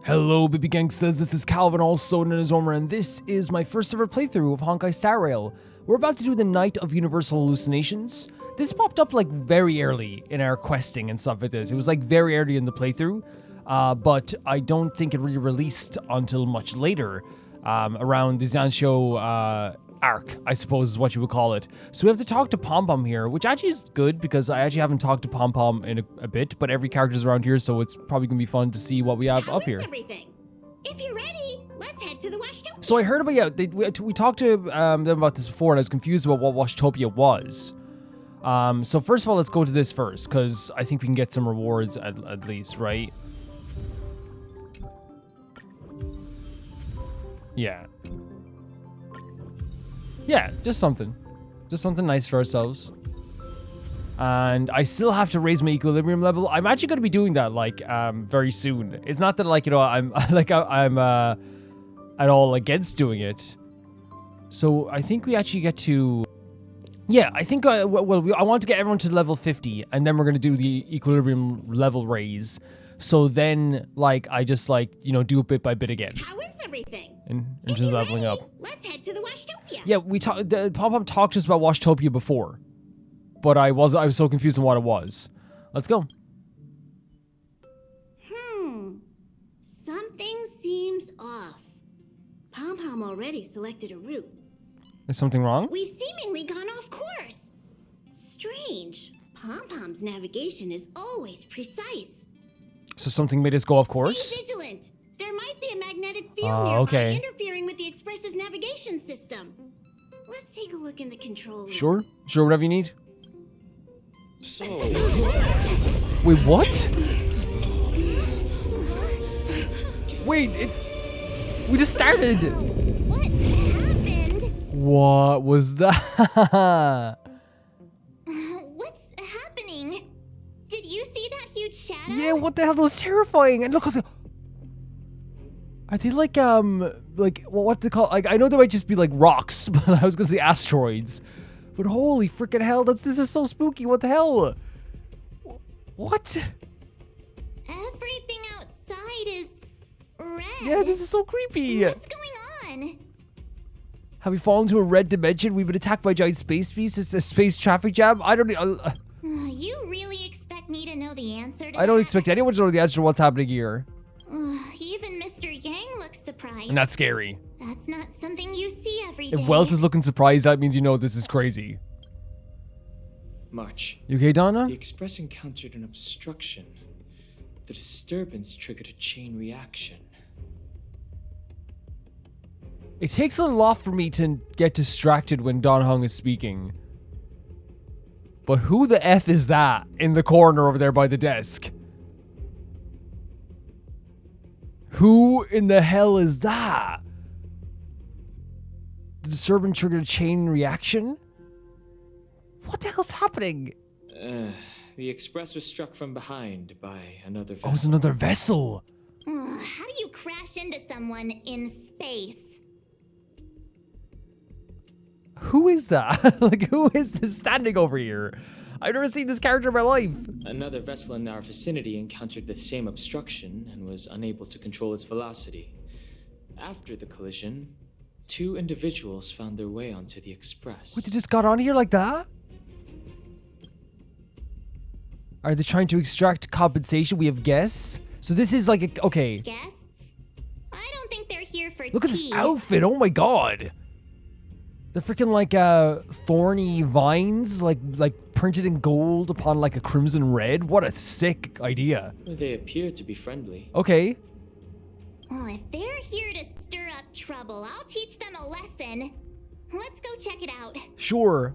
Hello, baby gangsters, this is Calvin, also known as Homer, and this is my first ever playthrough of Honkai Star Rail. We're about to do the Night of Universal Hallucinations. This popped up like very early in our questing and stuff like this. It was like very early in the playthrough, but I don't think it really released until much later, around the Zansho arc, I suppose is what you would call it. So we have to talk to Pom Pom here, which actually is good because I actually haven't talked to Pom Pom in a bit, but every character's around here, so it's probably gonna be fun to see what we have up here. Everything? If you're ready, let's head to the Washtopia. So I heard about, we talked to them about this before, and I was confused about what Washtopia was. So first of all, let's go to this first, because I think we can get some rewards at least, right? Yeah. Yeah, just something nice for ourselves. And I still have to raise my equilibrium level. I'm actually going to be doing that like very soon. It's not that like, you know, I'm like I'm at all against doing it. So I think we actually get to, yeah, I think I want to get everyone to level 50, and then we're going to do the equilibrium level raise. So then like I just like, you know, do it bit by bit again. How is everything? And just leveling up. Let's head to the Washtopia. Yeah, Pom Pom talked to us about Washtopia before, but I was so confused on what it was. Let's go. Something seems off. Pom Pom already selected a route. Is something wrong? We've seemingly gone off course. Strange. Pom Pom's navigation is always precise. So something made us go off course? Stay vigilant. There might be a magnetic field nearby okay. interfering with the Express's navigation system. Let's take a look in the control room. Sure, whatever you need. So... Wait, what? Wait, we just started. What happened? What was that? What's happening? Did you see that huge shadow? Yeah, what the hell? That was terrifying. And look at the... Are they like, what they call, like, I know they might just be like rocks, but I was gonna say asteroids. But holy freaking hell, this is so spooky, what the hell? What? Everything outside is red. Yeah, this is so creepy. What's going on? Have we fallen into a red dimension? We've been attacked by giant space beasts? It's a space traffic jam? I don't know. You really expect me to know the answer to I don't that? expect anyone to know the answer to what's happening here. Even Mr. Yang looks surprised. And that's scary. That's not something you see every day. If Welt is looking surprised, that means you know this is crazy. March. You okay, Donna? The Express encountered an obstruction. The disturbance triggered a chain reaction. It takes a lot for me to get distracted when Don Hung is speaking. But who the F is that in the corner over there by the desk? Who in the hell is that? The disturbance triggered a chain reaction? What the hell's happening? The Express was struck from behind by another vessel. Oh, it's another vessel. How do you crash into someone in space? Who is that? Like, who is this standing over here? I've never seen this character in my life. Another vessel in our vicinity encountered the same obstruction and was unable to control its velocity. After the collision, 2 individuals found their way onto the Express. Wait, they just got on here like that? Are they trying to extract compensation? We have guests. So this is like a, okay. Guests? I don't think they're here for Look at this outfit. Oh my god. The freaking like thorny vines like printed in gold upon like a crimson red. What a sick idea. They appear to be friendly. Okay. Well, if they're here to stir up trouble, I'll teach them a lesson. Let's go check it out. Sure.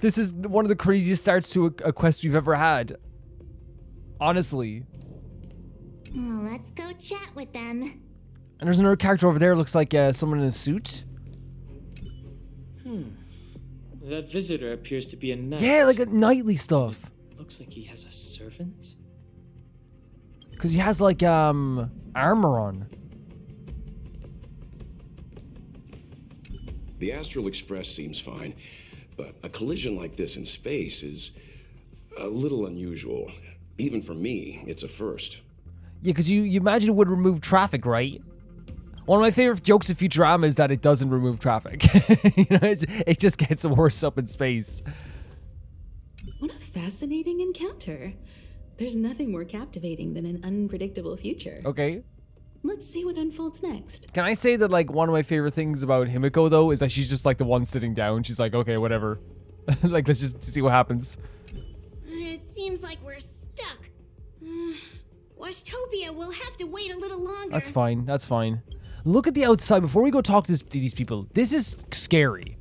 This is one of the craziest starts to a quest we've ever had. Honestly. Well, let's go chat with them. And there's another character over there. Looks like someone in a suit. That visitor appears to be a knight. Yeah, like a knightly stuff. Looks like he has a servant. Because he has like armor on. The Astral Express seems fine, but a collision like this in space is a little unusual. Even for me, it's a first. Yeah, because you imagine it would remove traffic, right? One of my favorite jokes of Futurama is that it doesn't remove traffic. You know, it just gets worse up in space. What a fascinating encounter. There's nothing more captivating than an unpredictable future. Okay. Let's see what unfolds next. Can I say that, like, one of my favorite things about Himiko, though, is that she's just, like, the one sitting down. She's like, okay, whatever. Like, let's just see what happens. It seems like we're stuck. Washtopia will have to wait a little longer. That's fine. That's fine. Look at the outside before we go talk to these people. This is scary.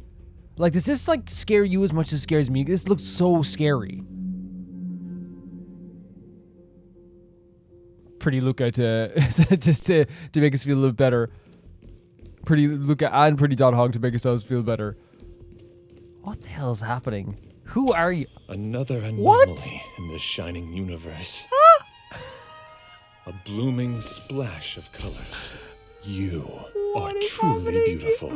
Like, does this, like, scare you as much as it scares me? This looks so scary. Pretty Luca just to make us feel a little better. Pretty Luca and Pretty Dot Hog to make ourselves feel better. What the hell is happening? Who are you? Another anomaly What? in this shining universe. A blooming splash of colors. You are truly beautiful.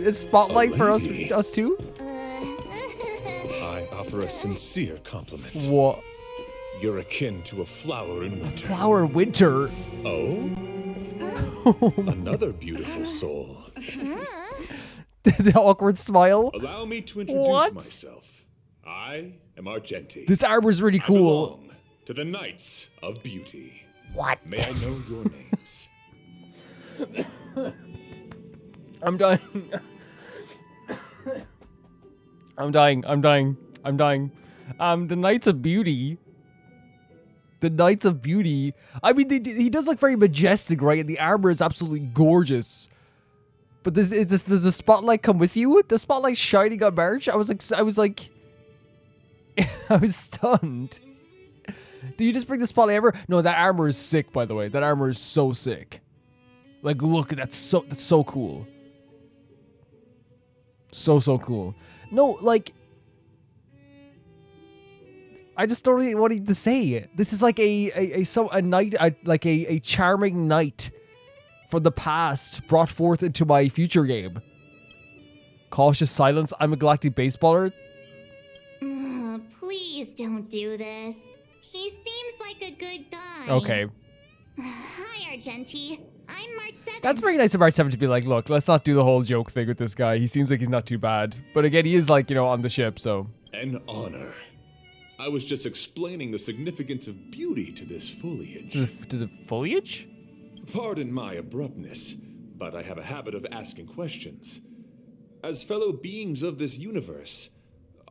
A spotlight for us lady. us two? I offer a sincere compliment. What? You're akin to a flower in winter. Flower winter. Oh? Another beautiful soul. The awkward smile. Allow me to introduce What? myself. I am Argenti. This armor's really I cool. belong to the Knights of Beauty. What? May I know your names? I'm dying. I'm dying. I'm dying. I'm dying. The Knights of Beauty. The Knights of Beauty. I mean, he does look very majestic, right? And the armor is absolutely gorgeous. But does the spotlight come with you? The spotlight shining on March? I was like, I was stunned. Do you just bring the spotlight ever? No, that armor is sick, by the way. That armor is so sick. Like, look, that's so cool. So cool. No, like, I just don't really want to say. This is like a knight, like a charming knight from the past brought forth into my future game. Cautious silence. I'm a galactic baseballer. Please don't do this. He seems like a good guy. Okay. Hi, Argenti. I'm March 7th. That's very nice of R7 to be like, look, let's not do the whole joke thing with this guy. He seems like he's not too bad. But again, he is like, you know, on the ship, so. An honor. I was just explaining the significance of beauty to this foliage. To the foliage? Pardon my abruptness, but I have a habit of asking questions. As fellow beings of this universe,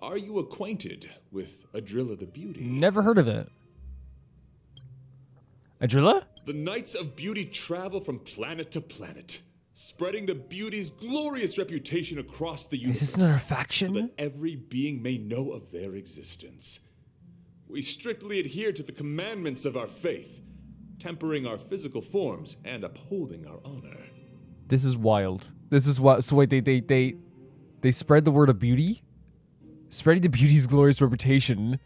are you acquainted with Adrilla the Beauty? Never heard of it. Adrilla? The Knights of Beauty travel from planet to planet, spreading the beauty's glorious reputation across the universe. Is this another So faction? that every being may know of their existence. We strictly adhere to the commandments of our faith, tempering our physical forms and upholding our honor. This is wild. This is what. So wait, they spread the word of beauty, spreading the beauty's glorious reputation.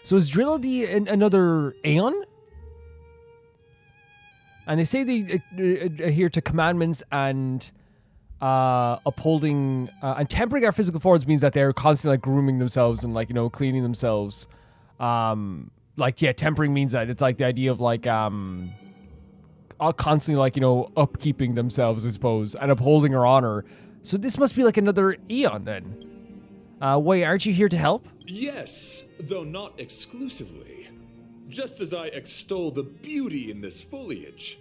So is Drilla another Aeon? And they say they adhere to commandments and upholding and tempering our physical forms means that they're constantly like grooming themselves and like, you know, cleaning themselves. Like, yeah, tempering means that it's like the idea of like constantly like, you know, upkeeping themselves, I suppose, and upholding our honor. So this must be like another Aeon then. Wait, aren't you here to help? Yes, though not exclusively. Just as I extol the beauty in this foliage,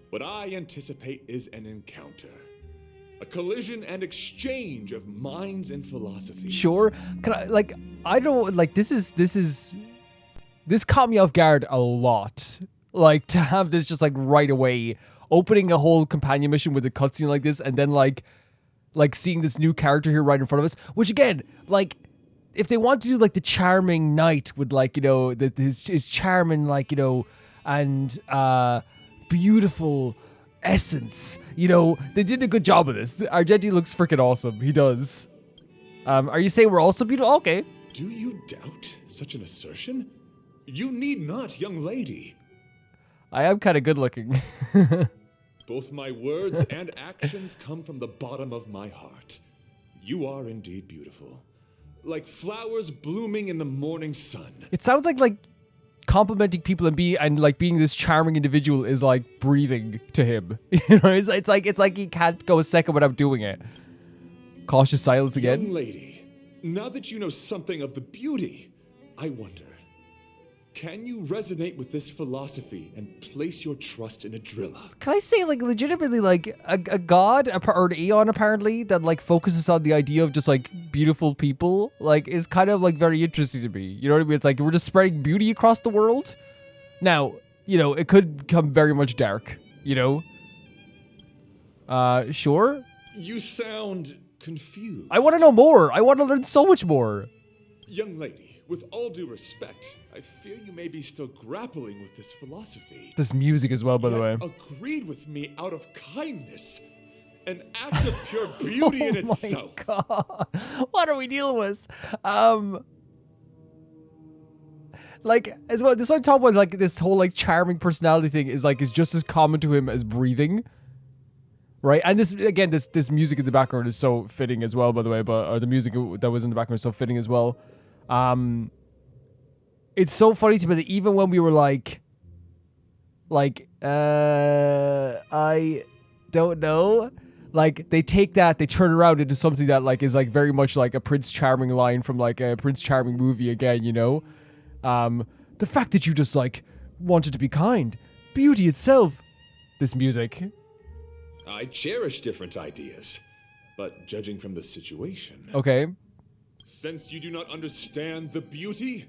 what I anticipate is an encounter. A collision and exchange of minds and philosophies. Sure. Can I, like, I don't, like, this caught me off guard a lot. Like, to have this just, like, right away, opening a whole companion mission with a cutscene like this, and then, like seeing this new character here right in front of us, which, again, like, if they want to do, like, the charming knight with, like, you know, his charming, like, you know, and, beautiful essence, you know, they did a good job of this. Argenti looks freaking awesome. He does. Are you saying we're also beautiful? Okay. Do you doubt such an assertion? You need not, young lady. I am kind of good looking. Both my words and actions come from the bottom of my heart. You are indeed beautiful. Like flowers blooming in the morning sun. It sounds like complimenting people and like being this charming individual is like breathing to him. You know, it's like he can't go a second without doing it. Cautious silence again. Young lady, now that you know something of the beauty, I wonder, can you resonate with this philosophy and place your trust in Adrilla? Can I say, like, legitimately, like, a god, or an Aeon, apparently, that, like, focuses on the idea of just, like, beautiful people, like, is kind of, like, very interesting to me. You know what I mean? It's like, we're just spreading beauty across the world. Now, you know, it could become very much dark, you know? Sure? You sound confused. I want to know more. I want to learn so much more. Young lady, with all due respect, I fear you may be still grappling with this philosophy. This music as well, by the way. Yet agreed with me out of kindness. An act of pure beauty in itself. Oh my god. What are we dealing with? Like, as well, this one talking about, like, this whole, like, charming personality thing is just as common to him as breathing. Right? And this, again, this music in the background is so fitting as well, by the way, or the music that was in the background is so fitting as well. It's so funny to me that even when we were like, I don't know, like, they take that, they turn around into something that, like, is, like, very much like a Prince Charming line from, like, a Prince Charming movie again, you know? The fact that you just, like, wanted to be kind, beauty itself, this music. I cherish different ideas, but judging from the situation... Okay. Since you do not understand the beauty,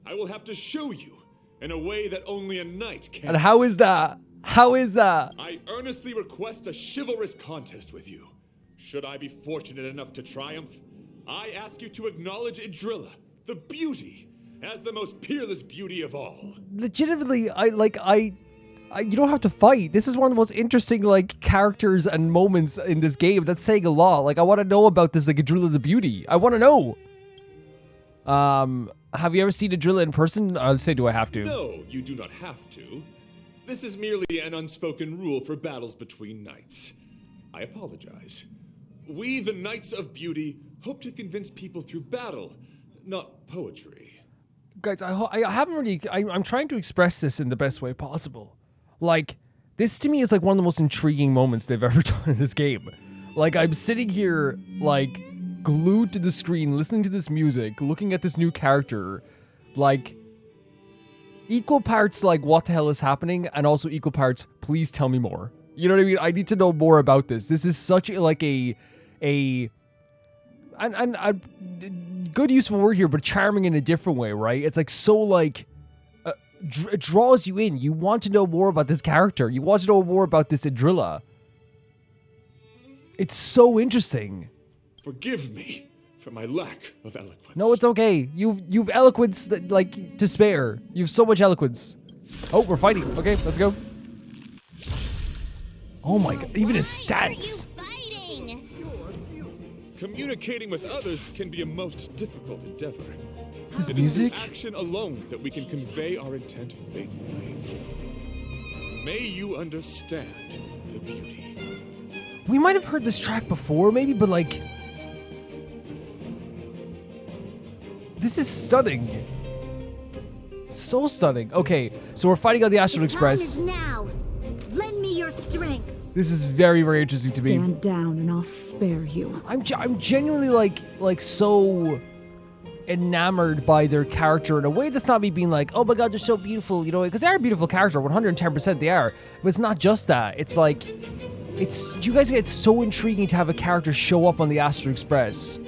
I will have to show you in a way that only a knight can. And how is that? How is that? I earnestly request a chivalrous contest with you. Should I be fortunate enough to triumph, I ask you to acknowledge Adrilla, the beauty, as the most peerless beauty of all. Legitimately, you don't have to fight. This is one of the most interesting, like, characters and moments in this game. That's saying a lot. Like, I want to know about this, like, Adrilla the Beauty. I want to know. Have you ever seen Adrilla in person? I'll say, do I have to? No, you do not have to. This is merely an unspoken rule for battles between knights. I apologize. We, the Knights of Beauty, hope to convince people through battle, not poetry. Guys, I haven't really... I'm trying to express this in the best way possible. Like, this to me is like one of the most intriguing moments they've ever done in this game. Like, I'm sitting here, like, glued to the screen, listening to this music, looking at this new character, like, equal parts, like, what the hell is happening, and also equal parts, please tell me more. You know what I mean? I need to know more about this. This is such like a good useful word here, but charming in a different way, right? It's like so like it draws you in. You want to know more about this character. You want to know more about this Adrilla. It's so interesting. Forgive me for my lack of eloquence. No, it's okay. You've eloquence that, like, to spare. You've so much eloquence. Oh, we're fighting. Okay, let's go. Oh my god, even his stats. Communicating with others can be a most difficult endeavor. This It music? is through action alone that we can convey our intent faithfully. May you understand the beauty. We might have heard this track before, maybe, but like... This is stunning. So stunning. Okay, so we're fighting on the Astral Express. Time is now. Lend me your strength. This is very, very interesting to me. Stand down and I'll spare you. I'm genuinely like so enamored by their character in a way that's not me being like, oh my god, they're so beautiful, you know, because they are a beautiful character, 110% they are. But it's not just that. It's like, you guys get so intriguing to have a character show up on the Astral Express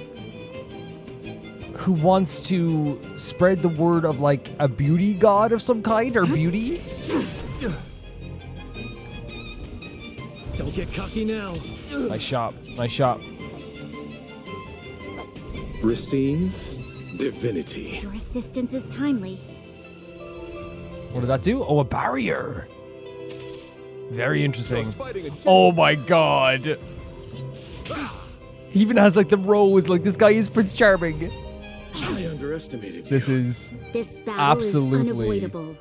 who wants to spread the word of like a beauty god of some kind or beauty. Don't get cocky now. Nice shot. Nice shot. Receive divinity. Your assistance is timely. What did that do? Oh, a barrier. Very interesting. Fighting a Oh my god. He even has like the rose, like this guy is Prince Charming. I underestimated you. This is This battle Absolutely. is unavoidable.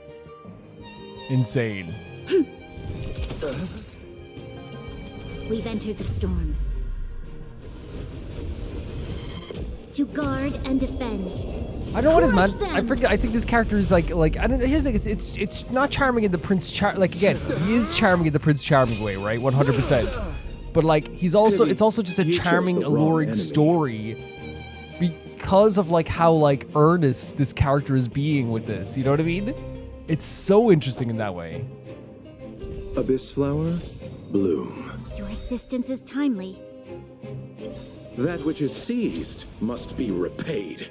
insane. We've entered the storm. To guard and defend. I don't know what it is, man. Crush them. I forget. I think this character is like I don't. Here's the thing. It's not charming in the like again, he is charming in the Prince Charming way, right? 100%. But like it's also just a you chose charming, the wrong alluring enemy. story because of like how like earnest this character is being with this. You know what I mean? It's so interesting in that way. Abyss flower, bloom. Your assistance is timely. That which is seized must be repaid.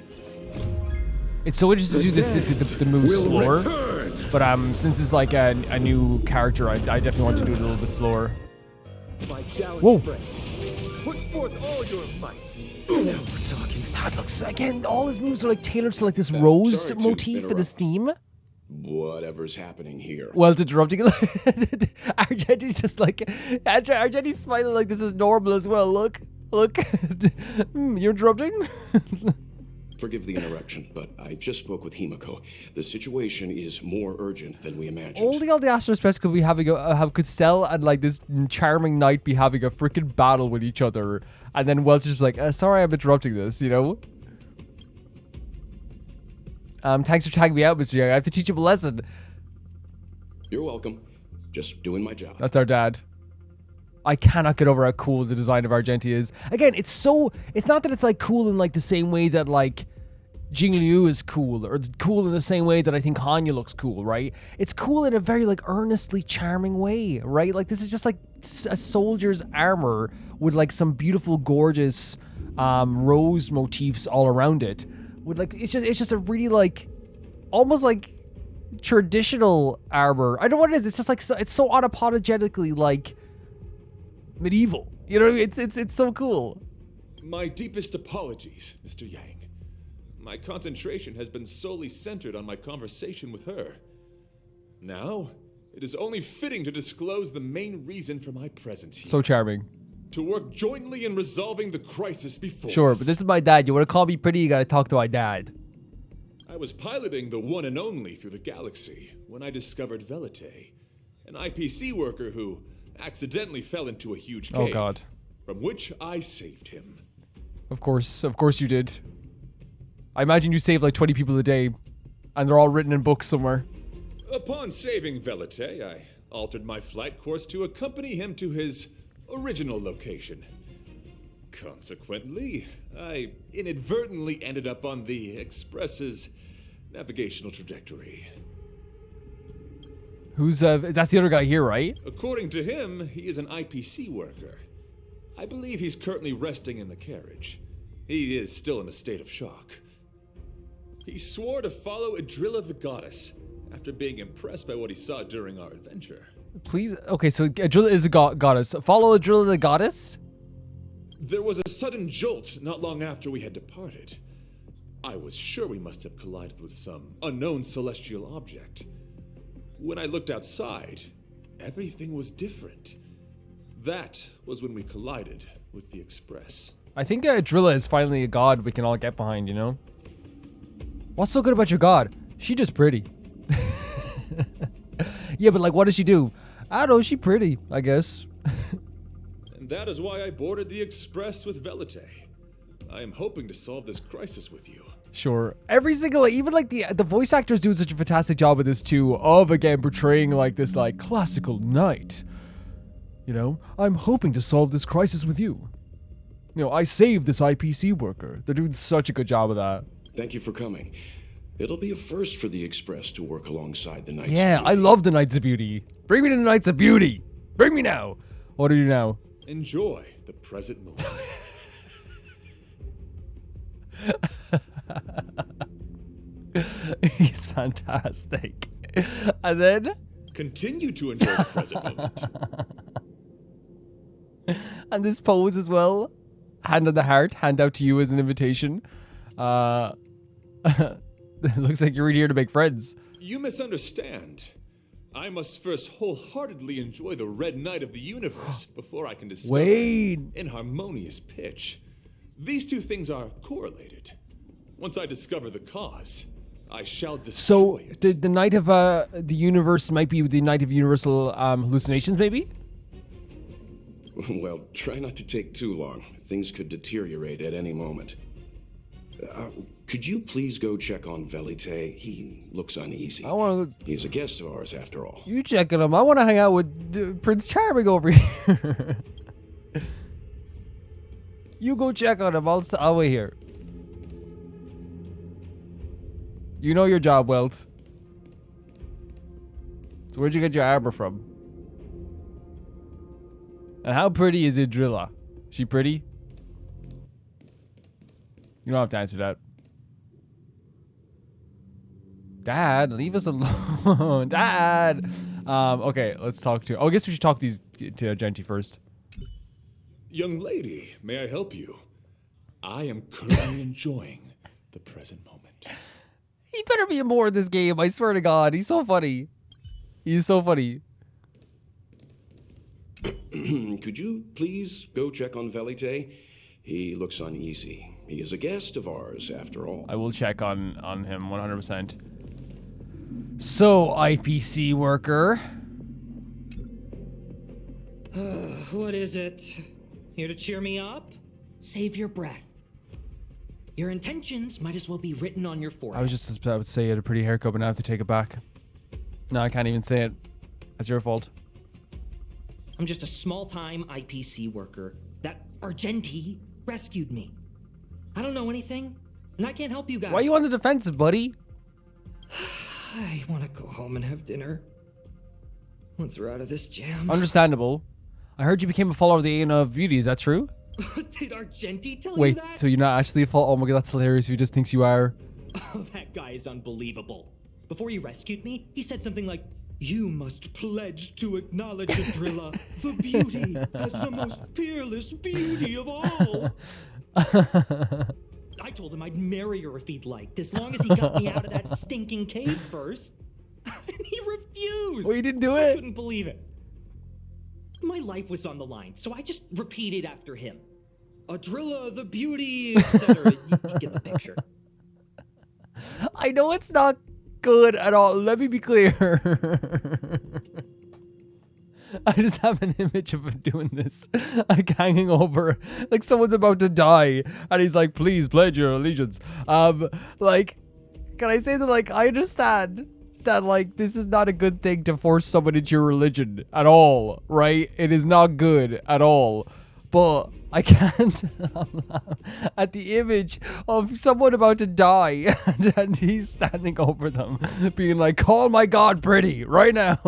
It's so interesting to do this the move Will slower. return. But since it's like a new character, I definitely want to do it a little bit slower. My challenge, Whoa. friend. Put forth all your might. Now we're talking. That looks again. All his moves are like tailored to like this rose sorry to motif for this interrupt. theme. Whatever's happening here. Well, interrupting. Argenti's just like Argenti's smiling like this is normal as well. Look. You're interrupting. Forgive the interruption, but I just spoke with Himiko. The situation is more urgent than we imagined. Only on the Astro Express could we could Cell and like this charming knight be having a freaking battle with each other, and then Welch is just like, sorry, I'm interrupting this. You know. Thanks for tagging me out, Mr. Young. I have to teach him a lesson. You're welcome. Just doing my job. That's our dad. I cannot get over how cool the design of Argenti is. Again, it's not that it's like cool in like the same way that like Jing Liu is cool, or cool in the same way that I think Hanya looks cool, right? It's cool in a very like earnestly charming way, right? Like this is just like a soldier's armor with like some beautiful, gorgeous rose motifs all around it. With like it's just a really like almost like traditional armor. I don't know what it is. It's just like it's so unapologetically like medieval. You know what I mean? It's so cool. My deepest apologies, Mr. Yang. My concentration has been solely centered on my conversation with her. Now, it is only fitting to disclose the main reason for my presence here. So charming. To work jointly in resolving the crisis before Sure, us. but this is my dad. You want to call me pretty, you gotta talk to my dad. I was piloting the one and only through the galaxy when I discovered Velite, an IPC worker who accidentally fell into a huge cave. Oh god. From which I saved him. Of course you did. I imagine you save like 20 people a day, and they're all written in books somewhere. Upon saving Velite, I altered my flight course to accompany him to his original location. Consequently, I inadvertently ended up on the Express's navigational trajectory. Who's that's the other guy here, right? According to him, he is an IPC worker. I believe he's currently resting in the carriage. He is still in a state of shock. He swore to follow Adrilla the Goddess after being impressed by what he saw during our adventure. Please. Okay, so Adrilla is a goddess. Follow Adrilla the goddess? There was a sudden jolt not long after we had departed. I was sure we must have collided with some unknown celestial object. When I looked outside, everything was different. That was when we collided with the Express. I think Adrilla is finally a god we can all get behind, you know? What's so good about your god? She just pretty. Yeah, but like, what does she do? I don't know, she pretty, I guess. And that is why I boarded the Express with Velite. I am hoping to solve this crisis with you. Sure. Every single, even like the voice actors doing such a fantastic job with this too, of again portraying like this like classical knight. You know, I'm hoping to solve this crisis with you. You know, I saved this IPC worker. They're doing such a good job of that. Thank you for coming. It'll be a first for the Express to work alongside the Knights. Yeah, I love the Knights of Beauty. Bring me to the Knights of Beauty. Bring me now. What do you do now? Enjoy the present moment. He's fantastic. And then Continue to enjoy the present moment. and this pose as well. Hand on the heart, hand out to you as an invitation. It looks like you're here to make friends. You misunderstand. I must first wholeheartedly enjoy the red night of the universe before I can discover Wait. an harmonious pitch. These two things are correlated. Once I discover the cause, I shall So destroy it. the night of the universe might be the night of universal hallucinations, maybe? Well, try not to take too long. Things could deteriorate at any moment. Could you please go check on Velite? He looks uneasy. I want to. He's a guest of ours, after all. You checking him? I want to hang out with Prince Charming over here. You go check on him. I'll wait here. You know your job, Welt. So where'd you get your armor from? And how pretty is Idrilla? She pretty? You don't have to answer that. Dad, leave us alone. Dad! Okay, let's talk to... Oh, I guess we should talk to Argenti first. Young lady, may I help you? I am currently enjoying the present moment. He better be more in this game, I swear to God. He's so funny. He's so funny. Could you please go check on Velite? He looks uneasy. He is a guest of ours, after all. I will check on him 100%. So, IPC worker. What is it? Here to cheer me up? Save your breath. Your intentions might as well be written on your forehead. I was just about to say you had a pretty haircut, but now I have to take it back. No, I can't even say it. That's your fault. I'm just a small-time IPC worker. That Argenti rescued me. I don't know anything, and I can't help you guys. Why are you on the defensive, buddy? I want to go home and have dinner. Once we're out of this jam. Understandable. I heard you became a follower of the Aeon of Beauty. Is that true? Did Argenti tell Wait, you that? so you're not actually a follower? Oh my God, that's hilarious. If he just thinks you are. Oh, that guy is unbelievable. Before he rescued me, he said something like, "You must pledge to acknowledge Adrilla, the beauty, as the most peerless beauty of all." I told him I'd marry her if he'd liked, as long as he got me out of that stinking cave first. And he refused. Well, you didn't do I it. couldn't believe it. My life was on the line, so I just repeated after him. Adrilla, the beauty, etc. You get the picture. I know it's not good at all. Let me be clear. I just have an image of him doing this, like hanging over, like someone's about to die, and he's like, "Please pledge your allegiance." Like, can I say that? Like, I understand that, like, this is not a good thing to force someone into your religion at all, right? It is not good at all, but I can't at the image of someone about to die, and he's standing over them, being like, "Call my God pretty right now."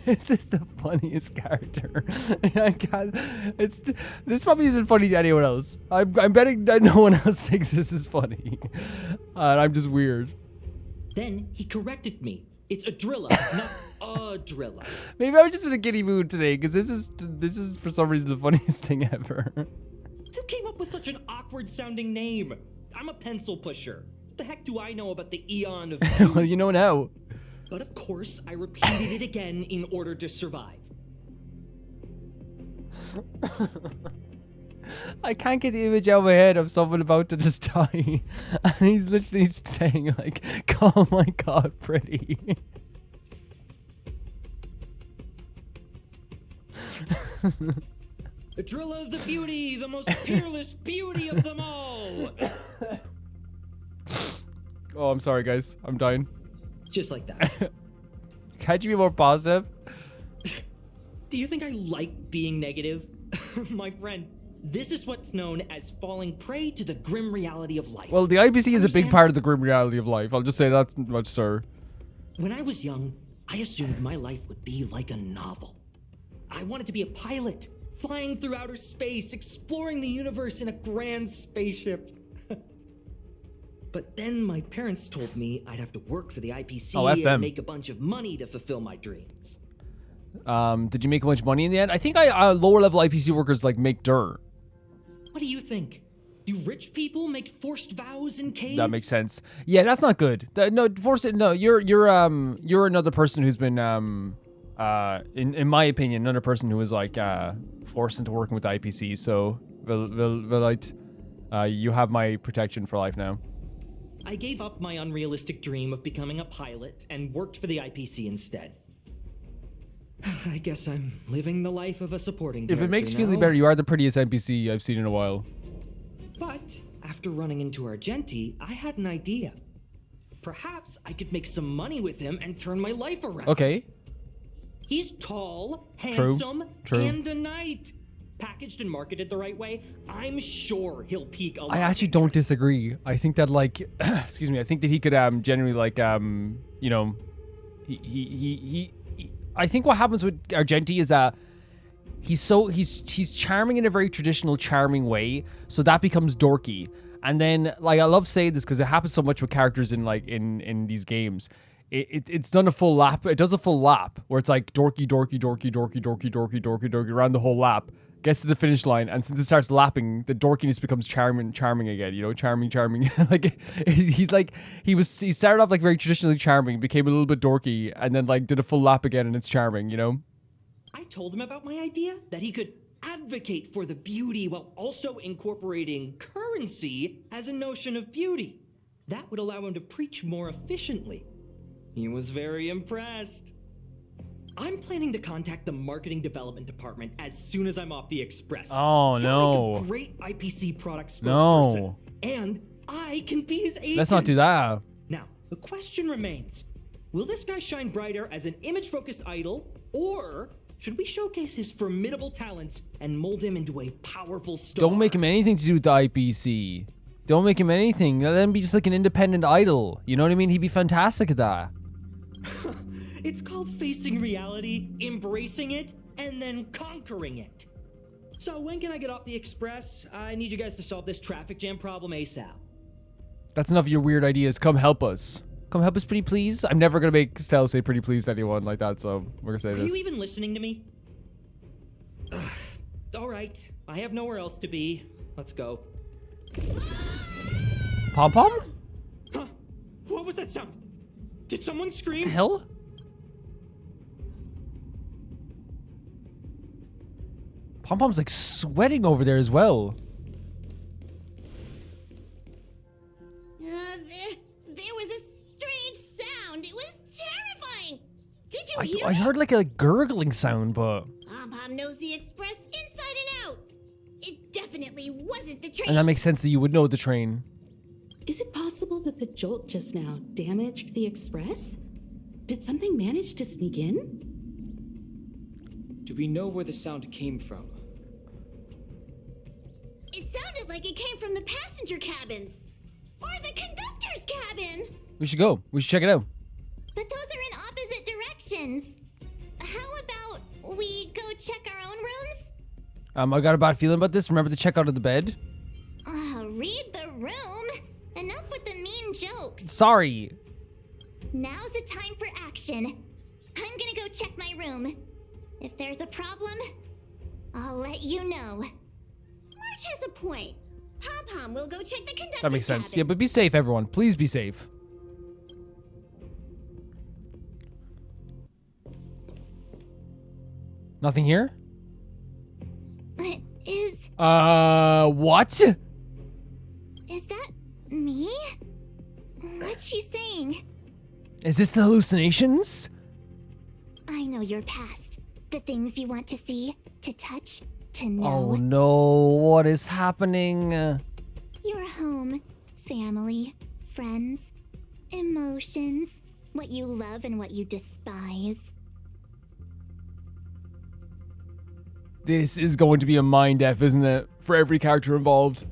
This is the funniest character. I can't. This probably isn't funny to anyone else. I'm betting that no one else thinks this is funny. And I'm just weird. Then he corrected me. It's Adrilla, not Adrilla. Maybe I'm just in a giddy mood today, because this is for some reason the funniest thing ever. Who came up with such an awkward sounding name? I'm a pencil pusher. What the heck do I know about the Eon of Well, you know now. But of course, I repeated it again in order to survive. I can't get the image out of my head of someone about to just die. And he's literally saying, like, "Call my God pretty." Adrilla the beauty, the most peerless beauty of them all. Oh, I'm sorry, guys. I'm dying. Just like that. Can't you be more positive? Do you think I like being negative? My friend, this is what's known as falling prey to the grim reality of life. Well, the IPC is a big Understand? part of the grim reality of life. I'll just say that much, sir. When I was young, I assumed my life would be like a novel. I wanted to be a pilot, flying through outer space, exploring the universe in a grand spaceship. But then my parents told me I'd have to work for the IPC and make a bunch of money to fulfill my dreams. Did you make much money in the end? I think lower level IPC workers like make dirt. What do you think? Do rich people make forced vows in caves? That makes sense. Yeah, that's not good. You're another person who's been in my opinion, another person who was like forced into working with the IPC. So Velite, you have my protection for life now. I gave up my unrealistic dream of becoming a pilot and worked for the IPC instead. I guess I'm living the life of a supporting character If it makes you now. feel better, you are the prettiest NPC I've seen in a while. But after running into Argenti, I had an idea. Perhaps I could make some money with him and turn my life around. Okay. He's tall, True. handsome, and a knight. Packaged and marketed the right way, I'm sure he'll pique a lot I of actually don't interest. disagree. I think that like, excuse me. I think that he could generally like you know, he I think what happens with Argenti is that he's charming in a very traditional charming way, so that becomes dorky. And then like I love saying this because it happens so much with characters in like in these games. It's done a full lap. It does a full lap where it's like dorky around the whole lap. Gets to the finish line, and since it starts lapping, the dorkiness becomes charming again. You know, charming. Like he started off like very traditionally charming, became a little bit dorky, and then like did a full lap again, and it's charming. You know. I told him about my idea that he could advocate for the beauty while also incorporating currency as a notion of beauty. That would allow him to preach more efficiently. He was very impressed. I'm planning to contact the marketing development department as soon as I'm off the express. Oh He'll no. make a great IPC product spokesperson. No. And I can be his agent. Let's not do that. Now, the question remains. Will this guy shine brighter as an image-focused idol, or should we showcase his formidable talents and mold him into a powerful star? Don't make him anything to do with the IPC. Don't make him anything. Let him be just like an independent idol. You know what I mean? He'd be fantastic at that. It's called facing reality, embracing it, and then conquering it. So when can I get off the express? I need you guys to solve this traffic jam problem ASAP. That's enough of your weird ideas. Come help us. Come help us, pretty please. I'm never gonna make Stella say pretty please to anyone like that, so we're gonna say Are this. you even listening to me? All right, I have nowhere else to be. Let's go. Pom Pom? Huh? What was that sound? Did someone What scream? the hell? Pom Pom's like sweating over there as well. There was a strange sound. It was terrifying. Did you hear I it? heard like a gurgling sound, but Pom knows the express inside and out. It definitely wasn't the train. and that makes sense that you would know the train. Is it possible that the jolt just now damaged the express? Did something manage to sneak in? Do we know where the sound came from? It sounded like it came from the passenger cabins. Or the conductor's cabin. We should go. We should check it out. But those are in opposite directions. How about we go check our own rooms? I got a bad feeling about this. Remember to check out of the bed. Read the room. Enough with the mean jokes. Sorry. Now's the time for action. I'm gonna go check my room. If there's a problem, I'll let you know. March has a point. Pom will go check the conductor's That makes sense. cabin. Yeah, but be safe, everyone. Please be safe. Nothing here? Is What? that me? What's she saying? Is this the hallucinations? I know your past. The things you want to see, to touch, to know. Oh no, what is happening? Your home, family, friends, emotions, what you love and what you despise. This is going to be a mind F, isn't it? For every character involved.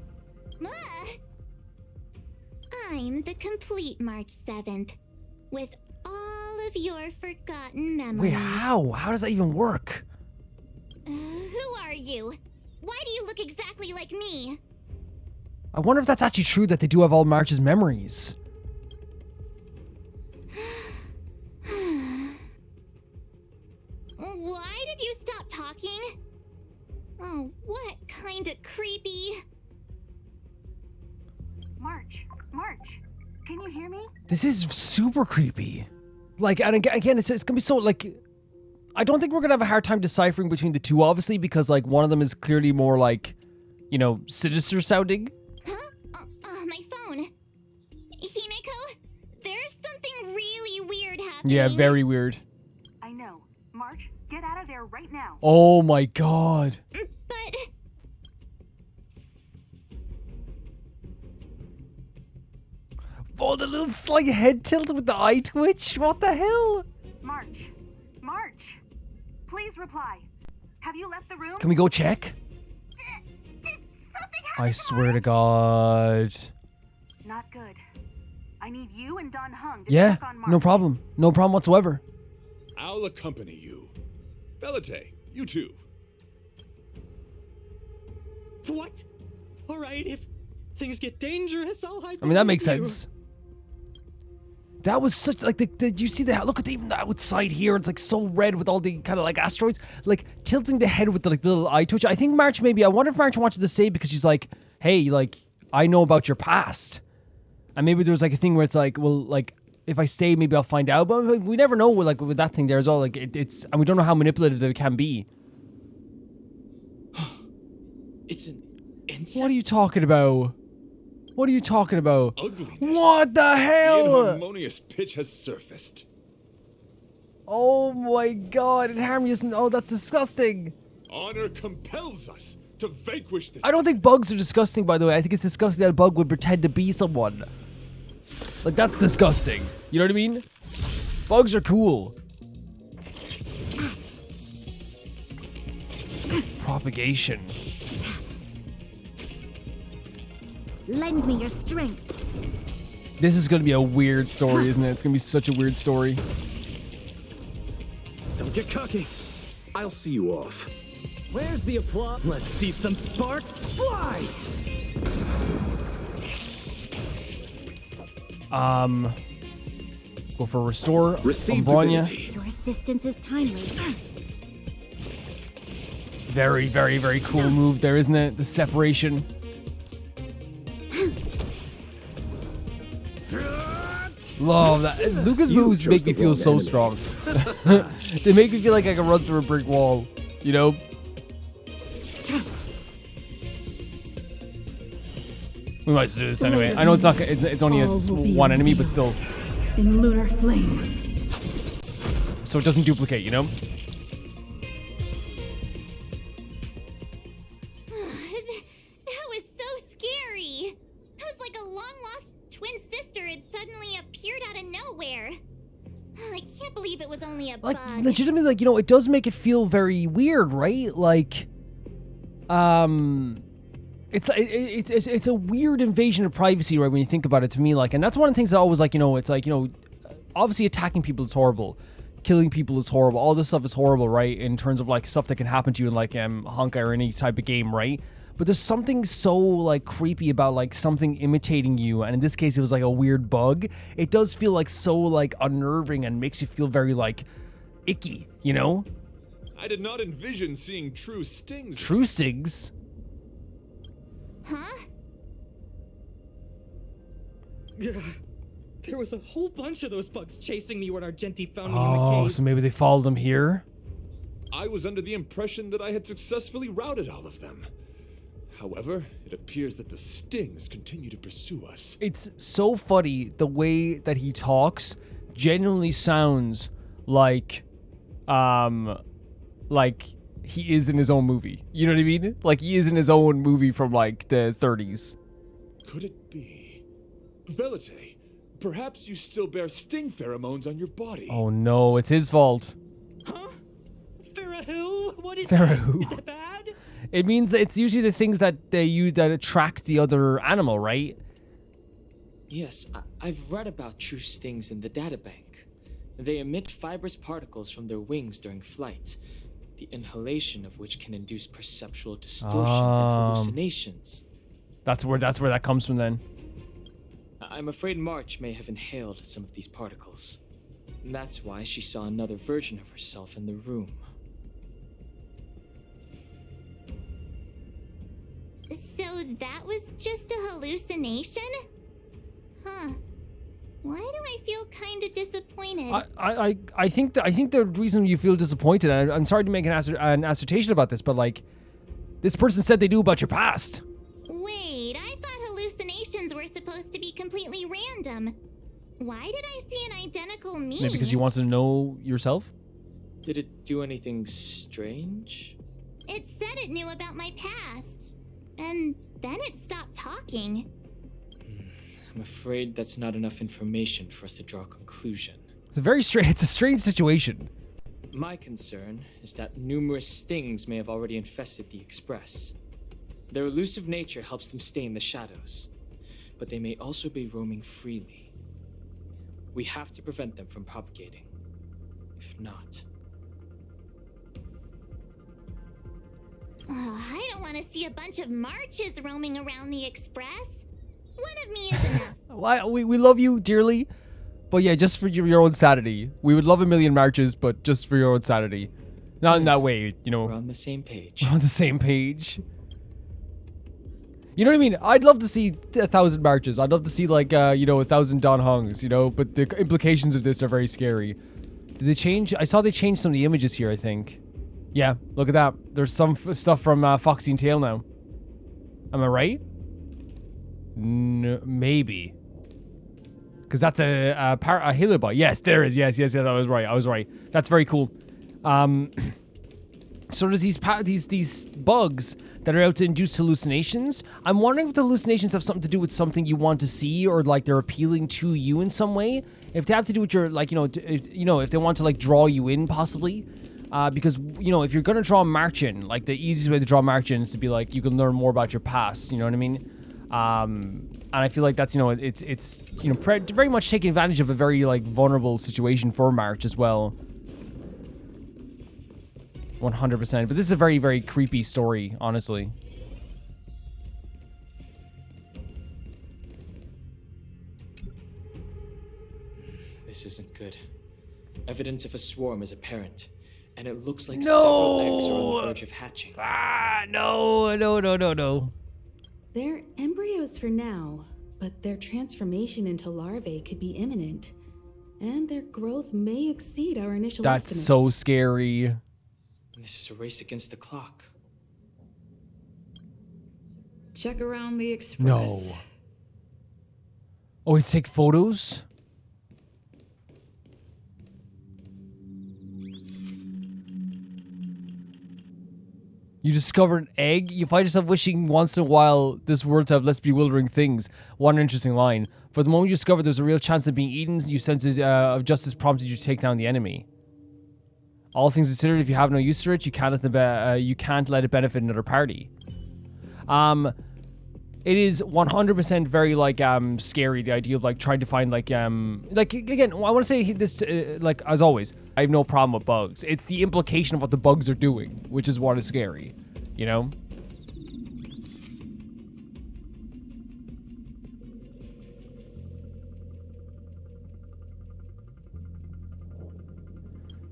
I'm the complete March 7th, with all of your forgotten memories. Wait, how? How does that even work? Who are you? Why do you look exactly like me? I wonder if that's actually true that they do have all March's memories. Why did you stop talking? Oh, what kind of creepy... March, can you hear me? This is super creepy. Like, and again, it's gonna be so, like... I don't think we're gonna have a hard time deciphering between the two, obviously, because, like, one of them is clearly more, like, you know, sinister sounding. Huh? My phone. Himeko, there's something really weird happening. Yeah, very weird. I know. March, get out of there right now. Oh my god. But... Oh, the little slight head tilt with the eye twitch. What the hell? March. March. Please reply. Have you left the room? Can we go check? I swear to God. Not good. I need you and Don Hung to Yeah, check on March. no problem. No problem whatsoever. I'll accompany you. Velite, you too. What? All right, if things get dangerous, I'll hide. I mean, that makes behind you. sense. That was such, like, you see that? Look at even the outside here. It's like so red with all the kind of like asteroids. Like tilting the head with the like little eye twitch. I think March maybe, I wonder if March wanted to say because she's like, hey, like, I know about your past. And maybe there was like a thing where it's like, well, like, if I stay, maybe I'll find out. But we never know, like, with that thing there as well. Like, it's, and we don't know how manipulative it can be. It's an insect. What are you talking about? What are you talking about? Ugliness. What the The hell? inharmonious pitch has surfaced. Oh my God, inharmonious. Oh, that's disgusting. Honor compels us to vanquish this. I don't think bugs are disgusting, by the way. I think it's disgusting that a bug would pretend to be someone. Like, that's disgusting. You know what I mean? Bugs are cool. Propagation. Lend me your strength. This is gonna be a weird story, isn't it? It's gonna be such a weird story. Don't get cocky. I'll see you off. Where's the applause? Let's see some sparks fly! Go for restore. Receive Umbronia. divinity. Your assistance is timely. Very, very, very cool move there, isn't it? The separation. Love that. Lucas' You moves chose make me the feel wrong so enemy. strong. They make me feel like I can run through a brick wall, you know? We might just do this anyway. I know it's not. It's only one enemy, but still. In lunar flame. So it doesn't duplicate, you know? That was so scary. It was like a long-lost twin sister had suddenly appeared out of nowhere. I can't believe it was only a Like, bug. legitimately, like, you know, it does make it feel very weird, right? Like, it's a weird invasion of privacy, right? When you think about it, to me, like, and that's one of the things that I always like, you know, it's like, you know, obviously attacking people is horrible, killing people is horrible, all this stuff is horrible, right? In terms of like stuff that can happen to you in like Honkai or any type of game, right? But there's something so like creepy about like something imitating you, and in this case, it was like a weird bug. It does feel like so like unnerving and makes you feel very like icky, you know? I did not envision seeing true stings. True stings. Huh? There was a whole bunch of those bugs chasing me when Argenti found me in the Oh, cave. so maybe they followed them here. I was under the impression that I had successfully routed all of them. However, it appears that the stings continue to pursue us. It's so funny the way that he talks genuinely sounds like he is in his own movie. You know what I mean? Like he is in his own movie from like the 30s. Could it be? Velite, perhaps you still bear sting pheromones on your body. Oh no, it's his fault. Huh? Farah What is Farah that? who? Is that bad? It means it's usually the things that they use that attract the other animal, right? Yes, I've read about true stings in the databank. They emit fibrous particles from their wings during flight, the inhalation of which can induce perceptual distortions and hallucinations. That's where that comes from then. I'm afraid March may have inhaled some of these particles. And that's why she saw another version of herself in the room. So that was just a hallucination? Huh. Why do I feel kind of disappointed? I think the reason you feel disappointed, and I'm sorry to make an assertion about this, but like, this person said they knew about your past. Wait, I thought hallucinations were supposed to be completely random. Why did I see an identical me? Maybe because you wanted to know yourself? Did it do anything strange? It said it knew about my past. And then it stopped talking. I'm afraid that's not enough information for us to draw a conclusion. It's a strange situation. My concern is that numerous stings may have already infested the Express. Their elusive nature helps them stay in the shadows, but they may also be roaming freely. We have to prevent them from propagating. If not... Oh, I don't want to see a bunch of marches roaming around the Express. One of me is enough. We love you dearly, but yeah, just for your own sanity. We would love a million marches, but just for your own sanity. Not in that way, you know. We're on the same page. We're on the same page. You know what I mean? I'd love to see 1,000 marches. I'd love to see, like, 1,000 Don Hongs, you know? But the implications of this are very scary. Did they change? I saw they changed some of the images here, I think. Yeah, look at that. There's some stuff from Foxy and Tail now. Am I right? No, maybe. Because that's a Hillibot. Yes, there is. Yes, I was right. That's very cool. So there's these bugs that are out to induce hallucinations. I'm wondering if the hallucinations have something to do with something you want to see, or like they're appealing to you in some way. If they have to do with your, like, if they want to like draw you in possibly. Because, if you're going to draw Marchin, like the easiest way to draw Marchin is to be like, you can learn more about your past, you know what I mean? And I feel like that's, it's very much taking advantage of a very like vulnerable situation for March as well. 100%. But this is a very, very creepy story, honestly. This isn't good. Evidence of a swarm is apparent, and it looks like several eggs are on the verge of hatching. No. They're embryos for now, but their transformation into larvae could be imminent, and their growth may exceed our initial estimates. That's so scary. This is a race against the clock. Check around the Express. No. Oh, we take photos? You discover an egg? You find yourself wishing once in a while this world to have less bewildering things. One interesting line. For the moment you discover there's a real chance of being eaten, you sense of justice prompted you to take down the enemy. All things considered, if you have no use for it, you can't let it benefit another party. It is 100% very like scary, the idea of like trying to find like again, I want to say this like as always, I have no problem with bugs. It's the implication of what the bugs are doing, which is what is scary, you know?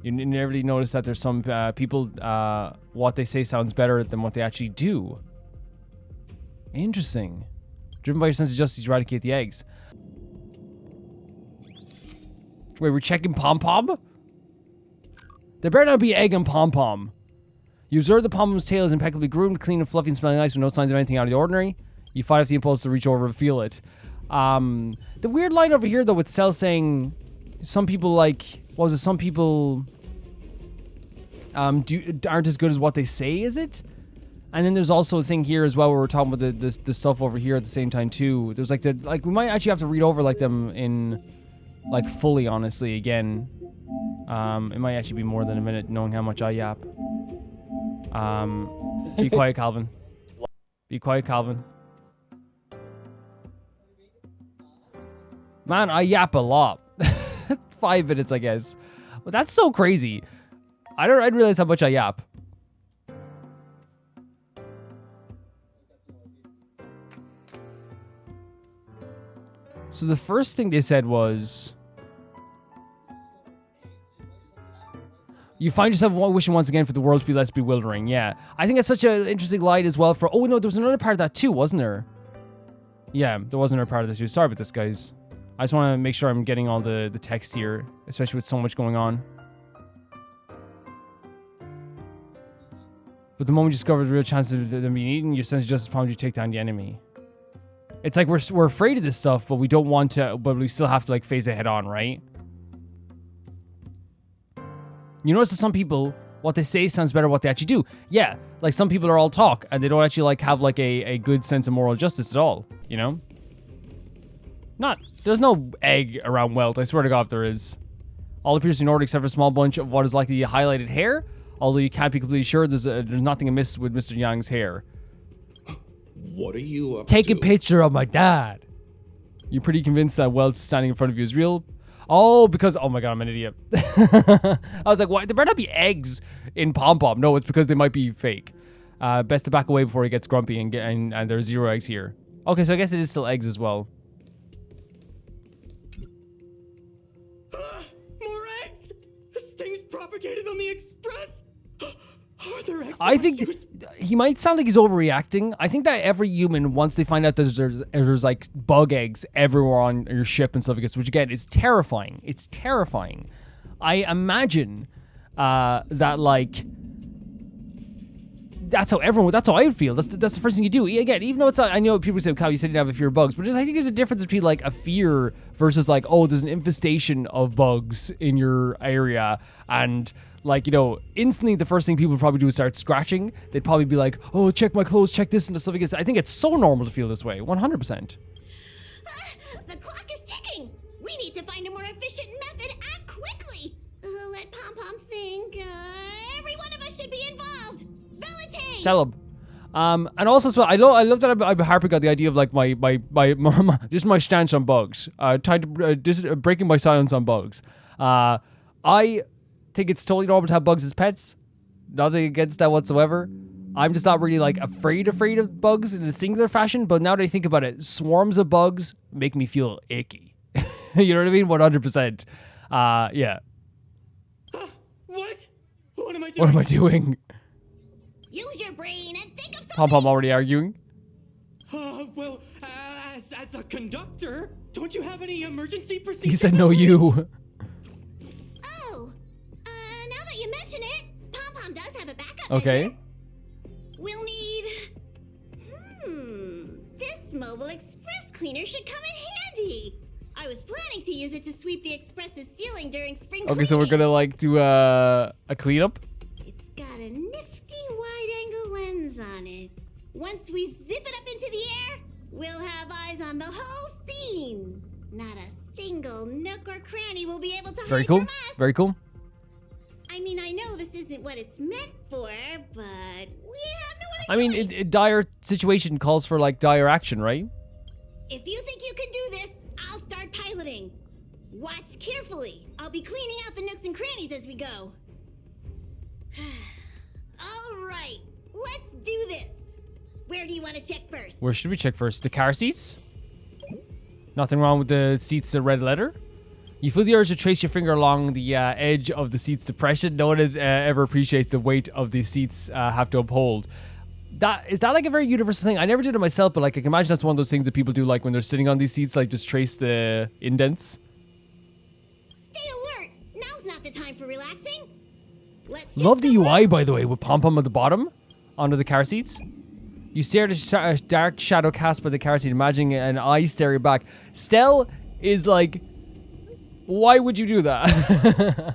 You never really notice that there's some people, what they say sounds better than what they actually do. Interesting. Driven by your sense of justice, eradicate the eggs. Wait, we're checking Pom-Pom? There better not be egg on Pom-Pom. You observe the Pom-Pom's tail is impeccably groomed, clean and fluffy and smelling nice with no signs of anything out of the ordinary. You fight off the impulse to reach over and feel it. The weird line over here, though, with Cell saying some people, like... What was it? Some people... aren't as good as what they say, is it? And then there's also a thing here as well where we're talking about the stuff over here at the same time too. There's like we might actually have to read over like them in like fully, honestly, again. It might actually be more than a minute knowing how much I yap. Be quiet, Calvin. Be quiet, Calvin. Man, I yap a lot. 5 minutes, I guess. But that's so crazy. I didn't realize how much I yap. So the first thing they said was... You find yourself wishing once again for the world to be less bewildering. Yeah. I think that's such an interesting line as well for... Oh, no, there was another part of that too, wasn't there? Yeah, there was another part of that too. Sorry about this, guys. I just want to make sure I'm getting all the text here, especially with so much going on. But the moment you discover the real chance of them being eaten, your sense of justice prompts you to take down the enemy. It's like we're afraid of this stuff, but we don't want to, but we still have to like face it head on, right? You notice that some people, what they say sounds better than what they actually do. Yeah, like some people are all talk, and they don't actually like have like a good sense of moral justice at all, you know? There's no egg around Welt. I swear to God if there is. All appears to be in order except for a small bunch of what is likely highlighted hair. Although you can't be completely sure, there's nothing amiss with Mr. Yang's hair. What are you up Take to? a picture of my dad. You're pretty convinced that Welt standing in front of you is real? Oh, because... Oh my God, I'm an idiot. I was like, what? There better not be eggs in Pom Pom. No, it's because they might be fake. Best to back away before he gets grumpy and there's 0 eggs here. Okay, so I guess it is still eggs as well. More eggs! This thing's propagated on the Express! Are there eggs? I think he might sound like he's overreacting. I think that every human, once they find out that there's like bug eggs everywhere on your ship and stuff like this, which again is terrifying. It's terrifying. I imagine that like that's how I would feel. That's the first thing you do. Again, even though it's not, I know people say, Cal, you said you have a fear of bugs, but I think there's a difference between like a fear versus like, oh, there's an infestation of bugs in your area, and like, you know, instantly the first thing people would probably do is start scratching. They'd probably be like, oh, check my clothes, check this and stuff like this. I think it's so normal to feel this way, 100%. The clock is ticking. We need to find a more efficient method. Act quickly. Let Pom Pom think. Every one of us should be involved. Velite. Tell him. And also, so I love that I'm harping on the idea of like my just my stance on bugs. Trying to breaking my silence on bugs. I think it's totally normal to have bugs as pets. Nothing against that whatsoever. I'm just not really like afraid of bugs in a singular fashion. But now that I think about it, swarms of bugs make me feel icky. You know what I mean? 100%. Yeah. What? What am I doing? What am I doing? Use your brain and think of something. Pom Pom already arguing. Well, as a conductor, don't you have any emergency procedures? He said no, you. Oh, now that you mention it, Pom Pom does have a backup. Okay. Measure. We'll need. This mobile express cleaner should come in handy. I was planning to use it to sweep the express's ceiling during spring cleaning. Okay, so we're gonna like do a cleanup. It's got a nifty wide-angle lens on it. Once we zip it up into the air, we'll have eyes on the whole scene. Not a single nook or cranny will be able to hide Very cool. from us. Very cool. I mean, I know this isn't what it's meant for, but we have no other I mean, choice. a dire situation calls for like dire action, right? If you think you can do this, I'll start piloting. Watch carefully. I'll be cleaning out the nooks and crannies as we go. All right, let's do this. Where do you want to check first? Where should we check first? The car seats? Nothing wrong with the seats, the red letter? You feel the urge to trace your finger along the edge of the seat's depression. No one ever appreciates the weight of the seats have to uphold. Is that like a very universal thing? I never did it myself, but like I can imagine that's one of those things that people do like when they're sitting on these seats, like just trace the indents. Stay alert. Now's not the time for relaxing. Let's Love the UI, by the way, with Pom Pom at the bottom, under the car seats. You stare at a dark shadow cast by the car seat, imagining an eye staring back. Stell is like, why would you do that?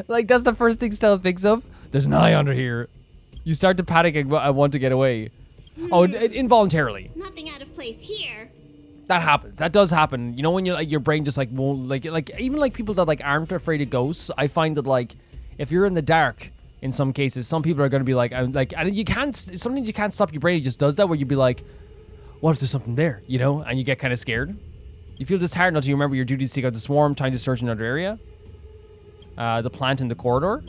Like, that's the first thing Stell thinks of. There's an eye under here. You start to panic and want to get away. Oh, involuntarily. Nothing out of place here. That happens. That does happen. You know, when you're like, your brain just like won't like even like people that like aren't afraid of ghosts. I find that like if you're in the dark, in some cases, some people are going to be like, and you can't. Sometimes you can't stop your brain. It just does that where you'd be like, what if there's something there? You know, and you get kind of scared. You feel disheartened until you remember your duty to seek out the swarm, time to search another area. The plant in the corridor.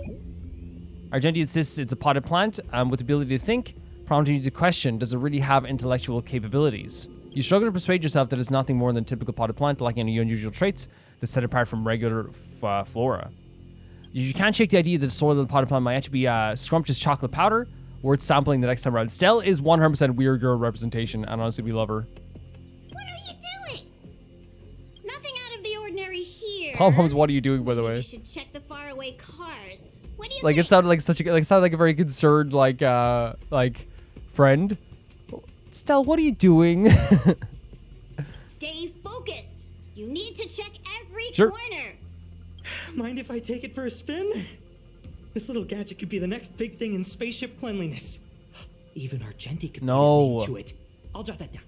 Argenti insists it's a potted plant with the ability to think, prompting you to question, does it really have intellectual capabilities? You struggle to persuade yourself that it's nothing more than a typical potted plant, lacking any unusual traits that set apart from regular flora. You can't shake the idea that the soil of the potted plant might actually be scrumptious chocolate powder, worth sampling the next time around. Stell is 100% weird girl representation, and honestly, we love her. What are you doing? Nothing out of the ordinary here. Pom Poms, what are you doing, by the Maybe way? we should check the faraway cars. What do you Like, think? it sounded like sounded like a very concerned, like friend. Stell, what are you doing? Stay focused. You need to check every Sure. corner. Mind if I take it for a spin? This little gadget could be the next big thing in spaceship cleanliness. Even Argenti could put his No. name to it. I'll jot that down.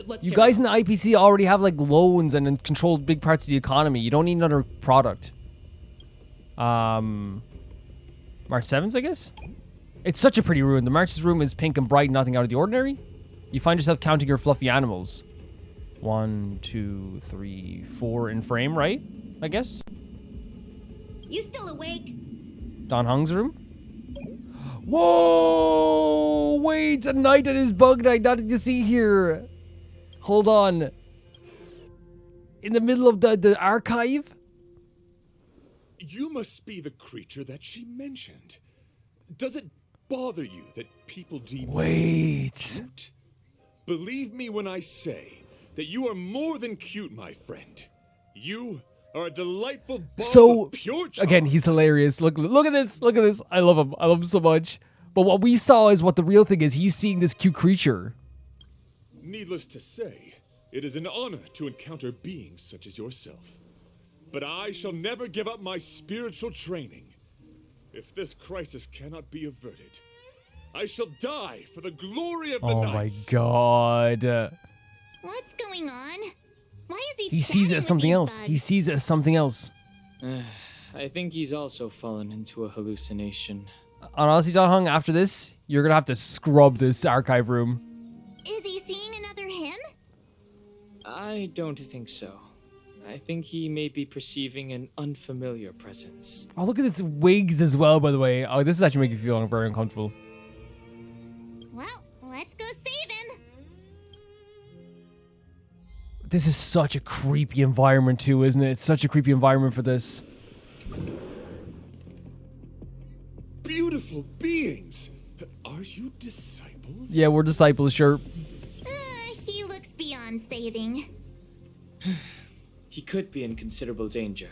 Let's You carry guys on. in the IPC already have like loans and controlled big parts of the economy. You don't need another product. March 7th, I guess? It's such a pretty room. The March's room is pink and bright, nothing out of the ordinary. You find yourself counting your fluffy animals. 1, 2, 3, 4 in frame, right? I guess. You still awake? Don Hung's room. Whoa! Wait, a knight and his bug knight. Nothing to see here. Hold on. In the middle of the archive? You must be the creature that she mentioned. Does it bother you that people deem you cute? Believe me when I say that you are more than cute, my friend. You are a delightful ball of pure charm. Again, he's hilarious. Look at this. Look at this. I love him. I love him so much. But what we saw is what the real thing is. He's seeing this cute creature. Needless to say, it is an honor to encounter beings such as yourself. But I shall never give up my spiritual training. If this crisis cannot be averted, I shall die for the glory of the Oh night. my god. What's going on? Why is he He sees it as something else. He sees it as something else. I think he's also fallen into a hallucination. Honestly, Don Hung, after this, you're gonna have to scrub this archive room. Is he seeing another him? I don't think so. I think he may be perceiving an unfamiliar presence. Oh, look at its wigs as well, by the way. Oh, this is actually making me feel very uncomfortable. Well, let's go save him. This is such a creepy environment too, isn't it? It's such a creepy environment for this. Beautiful beings! Are you disciples? Yeah, we're disciples, sure. He looks beyond saving. He could be in considerable danger.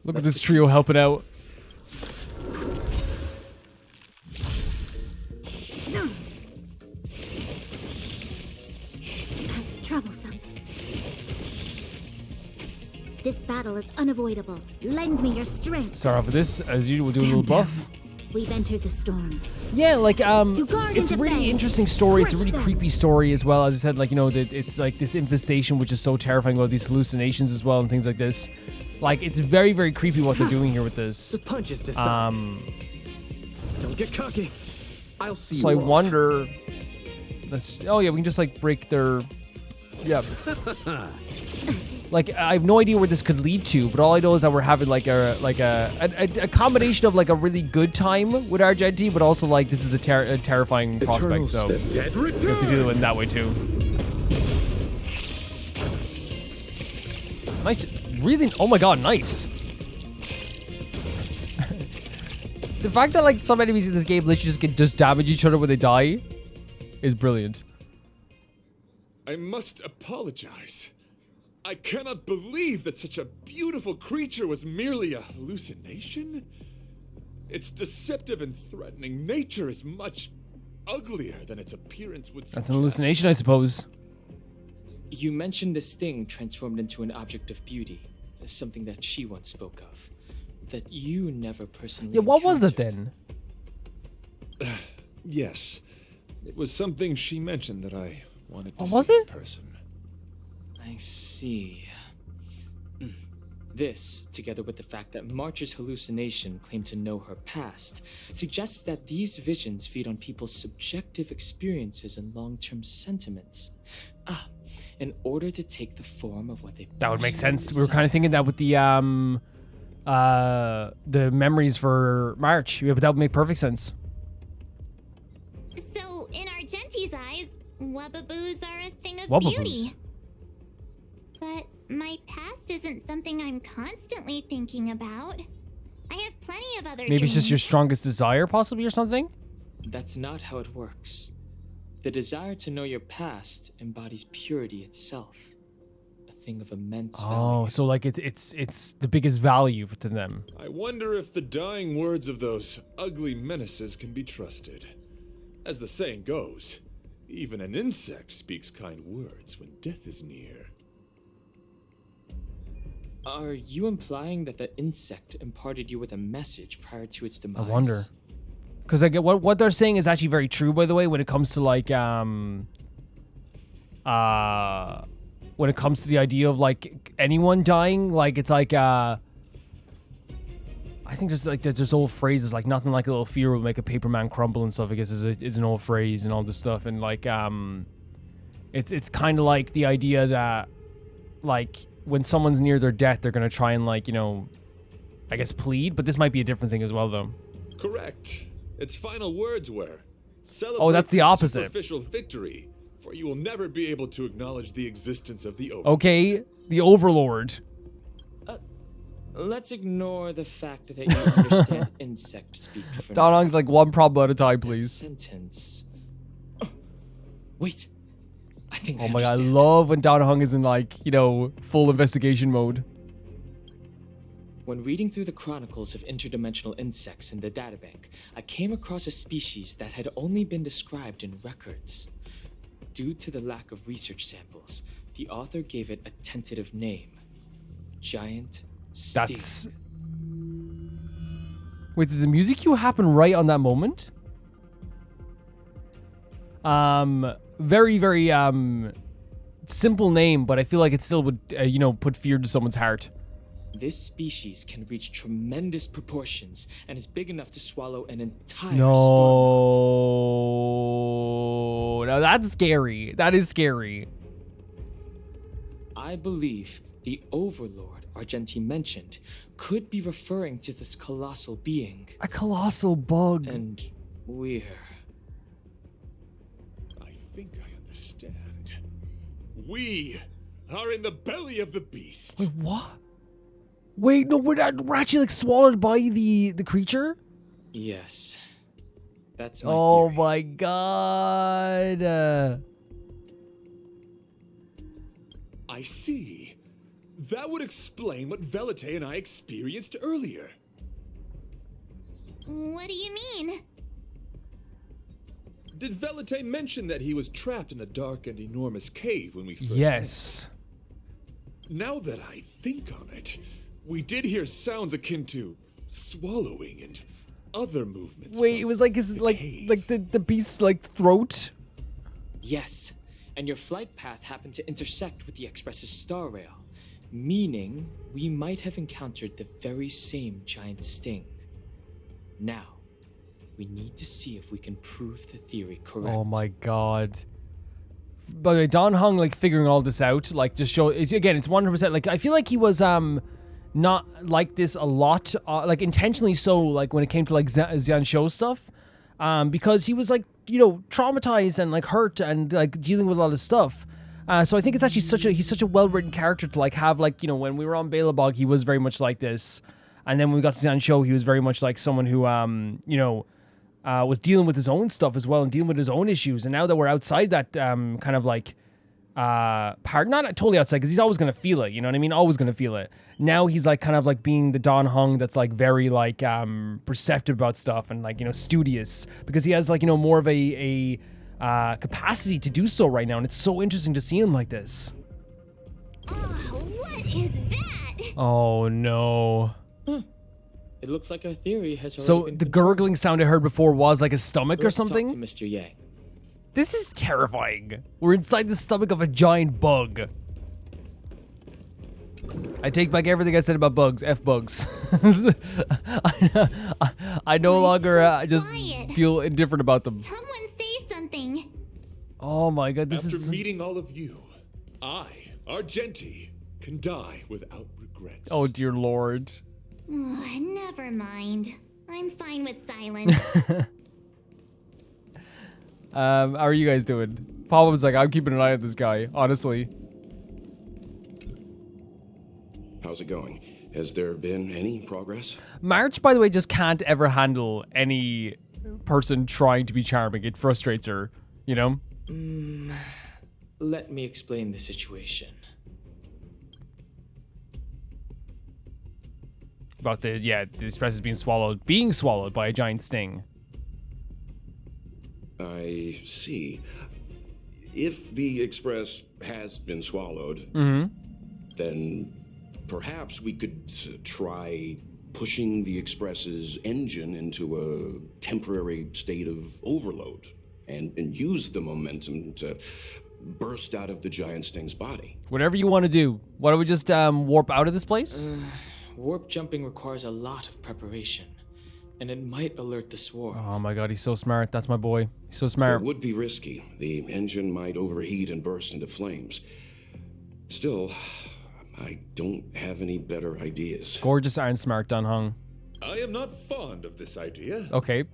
Look at this trio helping out. Troublesome. This battle is unavoidable. Lend me your strength. Start off with this, as usual, we'll do a little buff. We've entered the storm. Yeah, like, guard it's a and really defend. interesting story. It's a really Crush them. creepy story as well. As I said, like, you know, that it's like this infestation, which is so terrifying about these hallucinations as well and things like this. Like, it's very, very creepy what they're doing here with this. The punch is decided. Don't get cocky. I'll see So I you off. wonder. Oh yeah, we can just like break their. Yeah. Like, I have no idea where this could lead to, but all I know is that we're having like a combination of like a really good time with Argenti, but also like this is a terrifying prospect. So we have to deal with it that way too. Nice, really. Oh my god, nice. The fact that like some enemies in this game literally just damage each other when they die is brilliant. I must apologize. I cannot believe that such a beautiful creature was merely a hallucination. Its deceptive and threatening nature is much uglier than its appearance would suggest. That's an hallucination, I suppose. You mentioned this thing transformed into an object of beauty, something that she once spoke of, that you never personally Yeah, what was that encountered. then? Yes, it was something she mentioned that I wanted to What was see in it? person. I see. This, together with the fact that March's hallucination claimed to know her past, suggests that these visions feed on people's subjective experiences and long-term sentiments. In order to take the form of what they That would make personally sense. We were kind of thinking that with the memories for March. Yeah, but that would make perfect sense. So, in Argenti's eyes, wubbaboos are a thing of Wubbaboos. beauty. But my past isn't something I'm constantly thinking about. I have plenty of other Maybe it's just your dreams. strongest desire, possibly, or something? That's not how it works. The desire to know your past embodies purity itself, a thing of immense value. Oh, so like it's the biggest value to them. I wonder if the dying words of those ugly menaces can be trusted. As the saying goes, even an insect speaks kind words when death is near. Are you implying that the insect imparted you with a message prior to its I demise? wonder. Because like what they're saying is actually very true, by the way, when it comes to like when it comes to the idea of like anyone dying. Like it's like I think there's this old phrase is like nothing like a little fear will make a paper man crumble and stuff. I guess is an old phrase and all this stuff. And like it's kind of like the idea that like when someone's near their death, they're gonna try and like, you know, I guess plead. But this might be a different thing as well, though. Correct. Its final words were, "Celebrate oh, that's the opposite. Superficial victory, for you will never be able to acknowledge the existence of the Overlord." Okay, the Overlord. Let's ignore the fact that you understand insect speak for Don now. Hong's like one problem at a time, please. Sentence. Oh, wait. I think Oh my god, I love when Don Hong is in like, you know, full investigation mode. When reading through the chronicles of interdimensional insects in the databank, I came across a species that had only been described in records. Due to the lack of research samples, the author gave it a tentative name. Giant Sting. That's... Wait, did the music cue happen right on that moment? Very, very, simple name, but I feel like it still would, you know, put fear to someone's heart. This species can reach tremendous proportions and is big enough to swallow an entire No, storm. now that's scary. That is scary. I believe the Overlord Argenti mentioned could be referring to this colossal being. A colossal bug. And we're... I think I understand. We are in the belly of the beast. Wait, what? Wait, no, we're actually like swallowed by the creature? Yes. That's my Oh theory. my god. I see. That would explain what Velite and I experienced earlier. What do you mean? Did Velite mention that he was trapped in a dark and enormous cave when we first Yes. met? Now that I think on it, we did hear sounds akin to swallowing and other movements. Wait, from it was like his the like cave. the beast's like throat. Yes, and your flight path happened to intersect with the Express's Star Rail, meaning we might have encountered the very same giant sting. Now, we need to see if we can prove the theory correct. Oh my god. By the way, Don Hong like figuring all this out, like just show it's 100% like I feel like he was not like this a lot, like intentionally so, like when it came to like Xian Shou stuff, because he was like, you know, traumatized and like hurt and like dealing with a lot of stuff. So I think it's actually he's such a well-written character to like have like, you know, when we were on Belobog, he was very much like this. And then when we got to Xian Shou, he was very much like someone who, you know, was dealing with his own stuff as well and dealing with his own issues. And now that we're outside that kind of like part, not totally outside because he's always going to feel it, you know what I mean? Always going to feel it. Now he's like kind of like being the Don Hong that's like very like perceptive about stuff and like, you know, studious because he has like, you know, more of a capacity to do so right now. And it's so interesting to see him like this. Oh, what is that? Oh no. It looks like our theory has already So been the confirmed. gurgling sound I heard before was like a stomach or Let's talk something? to Mr. Yang. This is terrifying. We're inside the stomach of a giant bug. I take back everything I said about bugs. F bugs. I no longer just quiet? feel indifferent about them. Someone say something. Oh my god, this After is... meeting all of you, I, Argenti, can die without regrets. Oh dear lord. Oh, never mind. I'm fine with silence. How are you guys doing? Paul was like, I'm keeping an eye on this guy, honestly. How's it going? Has there been any progress? March, by the way, just can't ever handle any person trying to be charming. It frustrates her, you know? Let me explain the situation. About the express is being swallowed by a giant sting. I see. If the Express has been swallowed, then perhaps we could try pushing the Express's engine into a temporary state of overload and use the momentum to burst out of the giant sting's body. Whatever you want to do. Why don't we just warp out of this place? Warp jumping requires a lot of preparation, and it might alert the swarm. Oh my god, he's so smart. That's my boy. He's so smart. It would be risky. The engine might overheat and burst into flames. Still, I don't have any better ideas. Gorgeous and smart, Dan Heng. I am not fond of this idea. Okay.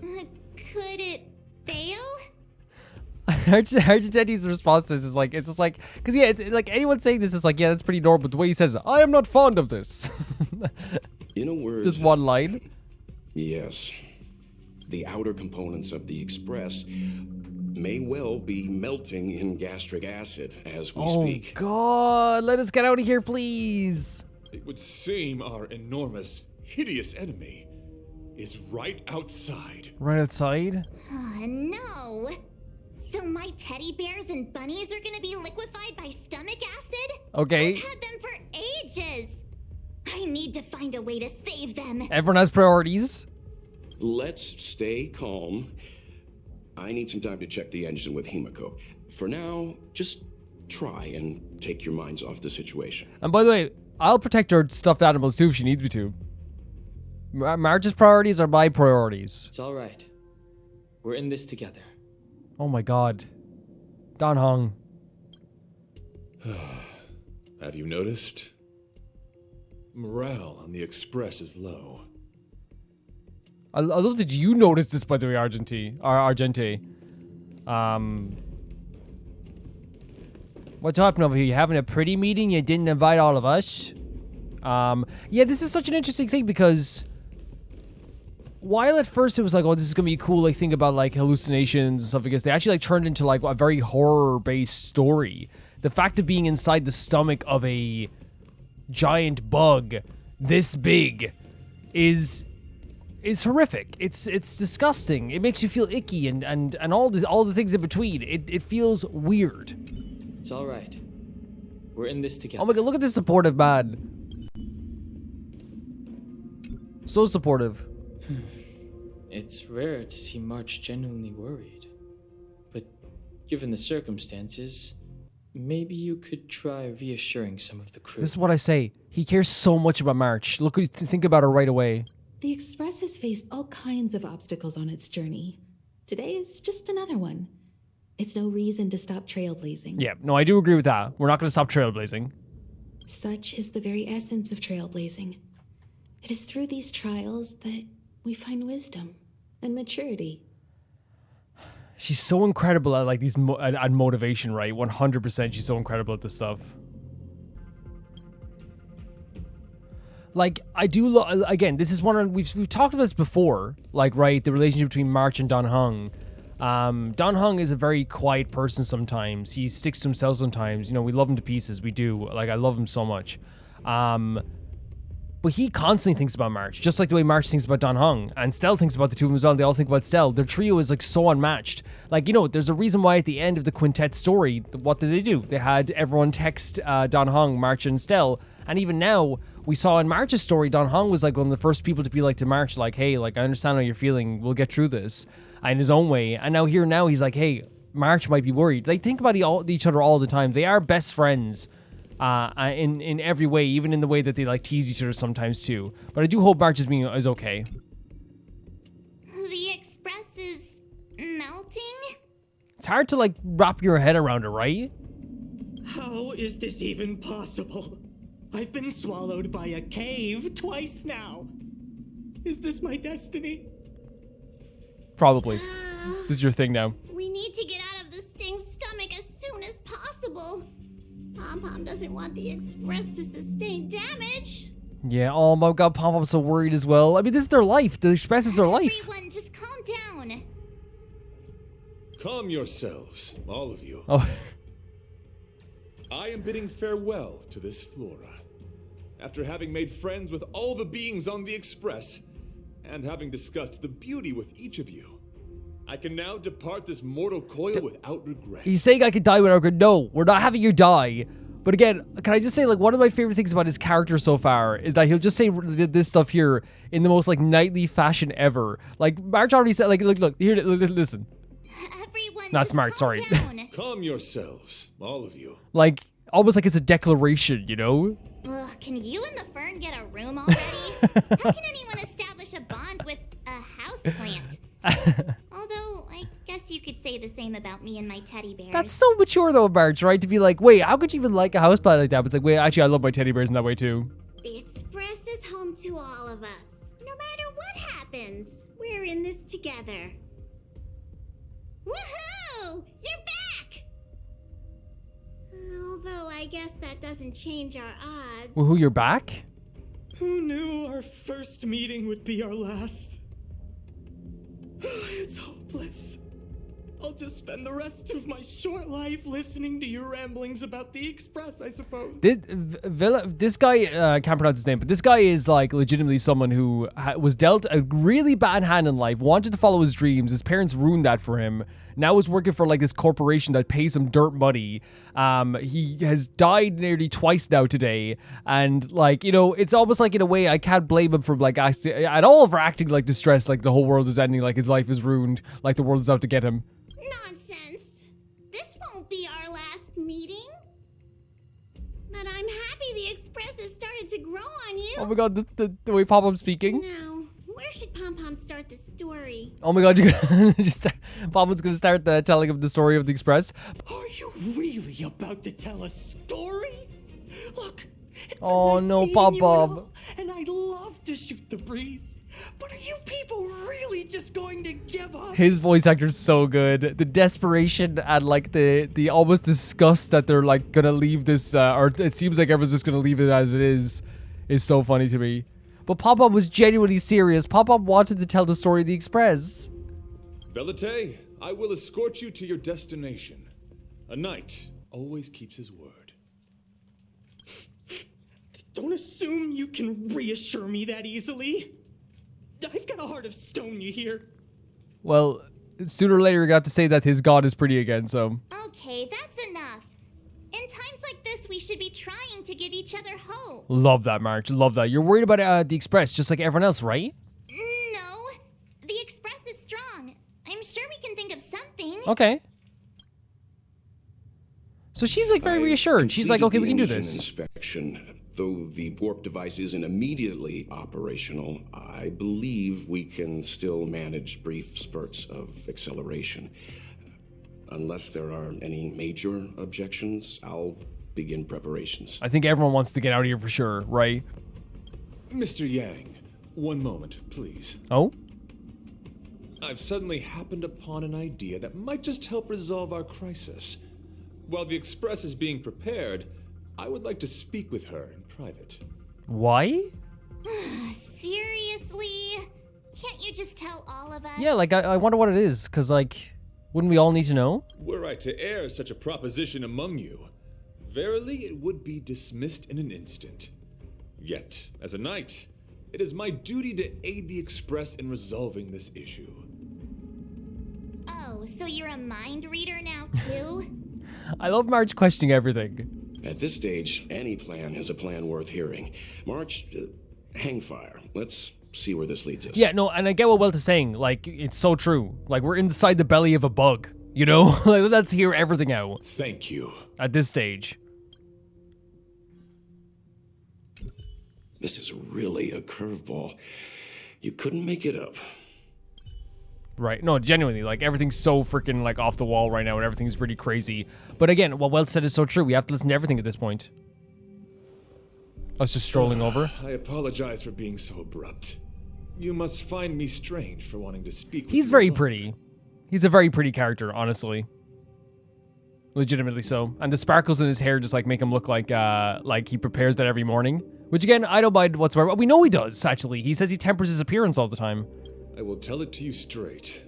Could it fail? Argenti's response to this is like, it's just like, because yeah, it's, like anyone saying this is like, yeah, that's pretty normal, but the way he says it, I am not fond of this. In a word, just one line. Yes. The outer components of the Express may well be melting in gastric acid as we speak. Oh god, let us get out of here, please. It would seem our enormous, hideous enemy is right outside. Right outside? No. So my teddy bears and bunnies are gonna be liquefied by stomach acid? Okay. I've had them for ages. I need to find a way to save them. Everyone has priorities. Let's stay calm. I need some time to check the engine with Himiko. For now, just try and take your minds off the situation. And by the way, I'll protect her stuffed animals too if she needs me to. Marge's priorities are my priorities. It's all right. We're in this together. Oh my god. Dan Heng. Have you noticed? Morale on the Express is low. I love that you noticed this, by the way, Argenti. What's happening over here? You having a pretty meeting? You didn't invite all of us? Yeah, this is such an interesting thing because while at first it was like, oh, this is gonna be a cool like thing about like hallucinations and stuff, because they actually like turned into like a very horror-based story. The fact of being inside the stomach of a giant bug this big is horrific. It's disgusting. It makes you feel icky and all the things in between. It feels weird. It's all right. We're in this together. Oh my god, look at this supportive man. So supportive. It's rare to see March genuinely worried. But given the circumstances, maybe you could try reassuring some of the crew. This is what I say. He cares so much about March. Look, think about her right away. The Express has faced all kinds of obstacles on its journey. Today is just another one. It's no reason to stop trailblazing. Yeah, no, I do agree with that. We're not going to stop trailblazing. Such is the very essence of trailblazing. It is through these trials that we find wisdom and maturity. She's so incredible at like these at motivation, right? 100%. She's so incredible at this stuff. Like I do. Again, this is one of, we've talked about this before. Like, right, the relationship between March and Dan Heng. Dan Heng is a very quiet person sometimes. He sticks to himself sometimes. You know, we love him to pieces. We do. Like, I love him so much. But he constantly thinks about March, just like the way March thinks about Dan Heng. And Stell thinks about the two of them as well. They all think about Stell. Their trio is like so unmatched. Like, you know, there's a reason why at the end of the quintet story, what did they do? They had everyone text Dan Heng, March, and Stell. And even now, we saw in March's story, Dan Heng was like one of the first people to be like to March, like, hey, like, I understand how you're feeling. We'll get through this in his own way. And now he's like, hey, March might be worried. They think about each other all the time. They are best friends. In every way, even in the way that they like tease each other sometimes too. But I do hope March is okay. The Express is melting? It's hard to like wrap your head around it, right? How is this even possible? I've been swallowed by a cave twice now. Is this my destiny? Probably. This is your thing now. We need to get out of the Sting's stomach as soon as possible. Pom-Pom doesn't want the Express to sustain damage. Yeah, oh my god, Pom-Pom's so worried as well. I mean, this is their life. The Express is their life. Everyone, just calm down. Calm yourselves, all of you. Oh. I am bidding farewell to this flora. After having made friends with all the beings on the Express, and having discussed the beauty with each of you, I can now depart this mortal coil without regret. He's saying I could die without regret. No, we're not having you die. But again, can I just say, like, one of my favorite things about his character so far is that he'll just say this stuff here in the most, like, knightly fashion ever. Like, March already said, like, look, here, listen. Everyone Not just smart, calm sorry. down. Calm yourselves, all of you. Like, almost like it's a declaration, you know? Ugh, can you and the fern get a room already? How can anyone establish a bond with a houseplant? Although, I guess you could say the same about me and my teddy bears. That's so mature though, March, right? To be like, wait, how could you even like a houseplant like that? But it's like, wait, actually, I love my teddy bears in that way too. The Express is home to all of us. No matter what happens, we're in this together. Woohoo! You're back! Although I guess that doesn't change our odds. Well, who, you're back? Who knew our first meeting would be our last? It's hopeless. I'll just spend the rest of my short life listening to your ramblings about the Express, I suppose. This guy, can't pronounce his name, but this guy is like legitimately someone who was dealt a really bad hand in life, wanted to follow his dreams. His parents ruined that for him. Now is working for like this corporation that pays him dirt money. He has died nearly twice now today. And like, you know, it's almost like in a way I can't blame him for like at all for acting like distressed, like the whole world is ending, like his life is ruined, like the world is out to get him. Nonsense. This won't be our last meeting. But I'm happy the Express has started to grow on you. Oh my god, the way Pom-Pom's speaking. Now, where should Pom-Pom start the story? Oh my god, you're gonna just Pom-Pom's gonna start telling him the story of the Express. Are you really about to tell a story? Look, it's Oh a nice no, meeting you and Pom-Pom. all, and I'd love to shoot the breeze. But are you people really just going to give up? His voice actor's so good. The desperation and like the almost disgust that they're like gonna leave this, or it seems like everyone's just gonna leave it as it is so funny to me. But Pom-Pom was genuinely serious. Pom-Pom wanted to tell the story of the Express. Velite, I will escort you to your destination. A knight always keeps his word. Don't assume you can reassure me that easily. I've got a heart of stone, you hear? Well, sooner or later you're gonna have to say that his god is pretty again, so. Okay, that's enough. In times like this, we should be trying to give each other hope. Love that, March. Love that. You're worried about the Express just like everyone else, right? No, the Express is strong. I'm sure we can think of something. Okay. So she's like very reassured. She's like, okay, we can do Engine this. Inspection. Though the warp device isn't immediately operational, I believe we can still manage brief spurts of acceleration. Unless there are any major objections, I'll begin preparations. I think everyone wants to get out of here for sure, right? Mr. Yang, one moment, please. Oh? I've suddenly happened upon an idea that might just help resolve our crisis. While the Express is being prepared, I would like to speak with her in private. Why? Seriously? Can't you just tell all of us? Yeah, like, I wonder what it is, because, like, wouldn't we all need to know? Were I to air such a proposition among you, verily it would be dismissed in an instant. Yet, as a knight, it is my duty to aid the Express in resolving this issue. Oh, so you're a mind reader now, too? I love March questioning everything. At this stage, any plan is a plan worth hearing. March, hang fire. Let's see where this leads us. Yeah, no, and I get what Welt is saying. Like, it's so true. Like, we're inside the belly of a bug, you know? Like, let's hear everything out. Thank you. At this stage. This is really a curveball. You couldn't make it up. Right. No, genuinely, like, everything's so freaking, like, off the wall right now, and everything's pretty crazy. But again, what Welt said is so true. We have to listen to everything at this point. I was just strolling over. I apologize for being so abrupt. You must find me strange for wanting to speak with He's you very alone. pretty. He's a very pretty character, honestly. Legitimately so. And the sparkles in his hair just, like, make him look like he prepares that every morning. Which, again, I don't mind whatsoever. We know he does, actually. He says he tempers his appearance all the time. I will tell it to you straight.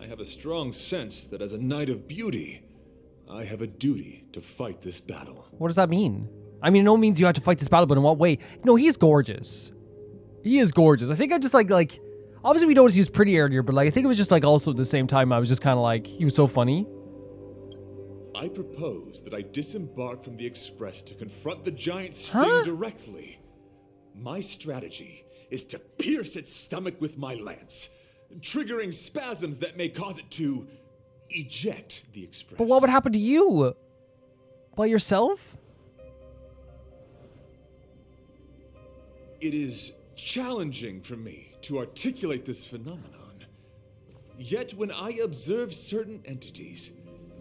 I have a strong sense that as a knight of beauty, I have a duty to fight this battle. What does that mean? I mean, no means you have to fight this battle, but in what way? No, he's gorgeous. He is gorgeous. I think I just like, obviously we noticed he was pretty earlier, but like, I think it was just like also at the same time, I was just kind of like, he was so funny. I propose that I disembark from the Express to confront the giant sting directly. My strategy is to pierce its stomach with my lance, triggering spasms that may cause it to eject the express. But what would happen to you? By yourself? It is challenging for me to articulate this phenomenon. Yet when I observe certain entities,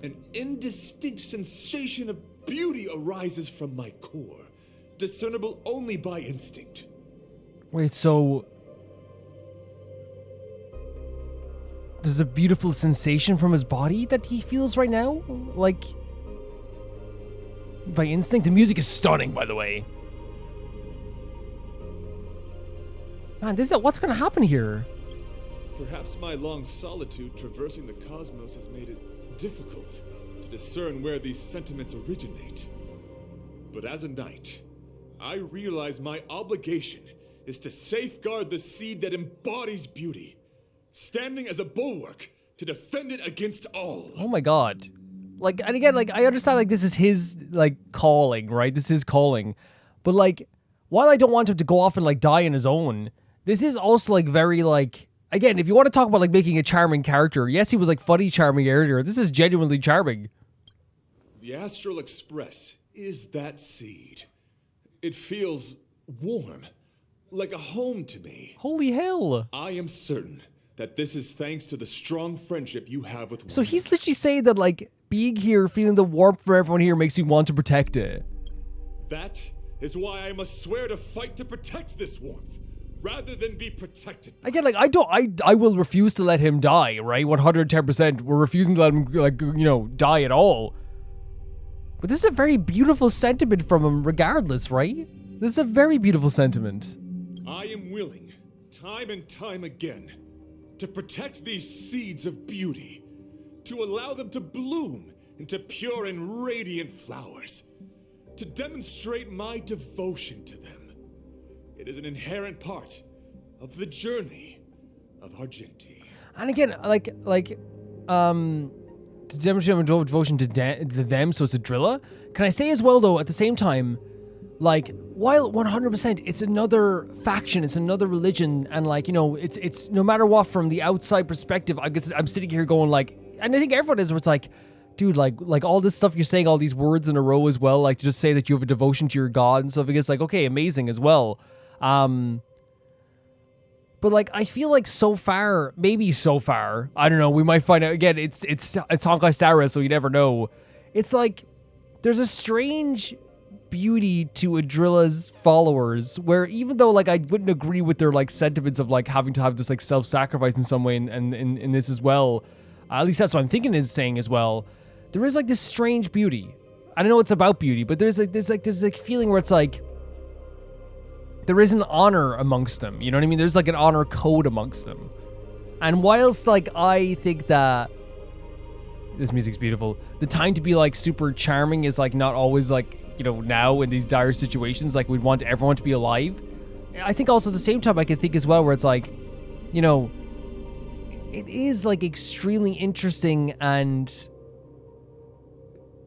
an indistinct sensation of beauty arises from my core, discernible only by instinct. Wait, so... There's a beautiful sensation from his body that he feels right now? Like... By instinct? The music is stunning, by the way. Man, what's gonna happen here? Perhaps my long solitude traversing the cosmos has made it difficult to discern where these sentiments originate. But as a knight, I realize my obligation is to safeguard the seed that embodies beauty, standing as a bulwark to defend it against all. Oh my god. Like, and again, like, I understand, like, this is his, like, calling, right? This is his calling. But, like, while I don't want him to go off and, like, die on his own, this is also, like, very, like... Again, if you want to talk about, like, making a charming character, yes, he was, like, funny charming earlier. This is genuinely charming. The Astral Express is that seed. It feels warm, like a home to me. Holy hell. I am certain that this is thanks to the strong friendship you have with one. So he's literally saying that, like, being here, feeling the warmth for everyone here makes you want to protect it. That is why I must swear to fight to protect this warmth, rather than be protected. Again, like, I will refuse to let him die, right? 110%. We're refusing to let him, like, you know, die at all. But this is a very beautiful sentiment from him regardless, right? This is a very beautiful sentiment. I am willing, time and time again, to protect these seeds of beauty, to allow them to bloom into pure and radiant flowers, to demonstrate my devotion to them. It is an inherent part of the journey of Argenti. And again, to demonstrate my devotion to them, so it's a Drilla. Can I say as well, though, at the same time, like, while 100% it's another faction, it's another religion, and, like, you know, it's no matter what, from the outside perspective, I'm sitting here going, like, and I think everyone is, where it's like, dude, like all this stuff you're saying, all these words in a row as well, like, to just say that you have a devotion to your god and stuff, I guess, like, okay, amazing as well. But, like, I feel like so far, I don't know, we might find out, again, it's Honkai Star Rail, so you never know. It's like, there's a strange beauty to Adrilla's followers, where even though, like, I wouldn't agree with their, like, sentiments of, like, having to have this, like, self-sacrifice in some way and in this as well, at least that's what I'm thinking is saying as well, there is, like, this strange beauty. I don't know it's about beauty, but there's like feeling where it's like, there is an honor amongst them, you know what I mean? There's, like, an honor code amongst them. And whilst, like, I think that this music's beautiful, the time to be, like, super charming is, like, not always, like, you know, now in these dire situations, like, we'd want everyone to be alive. I think also at the same time I can think as well where it's like, you know, it is, like, extremely interesting and,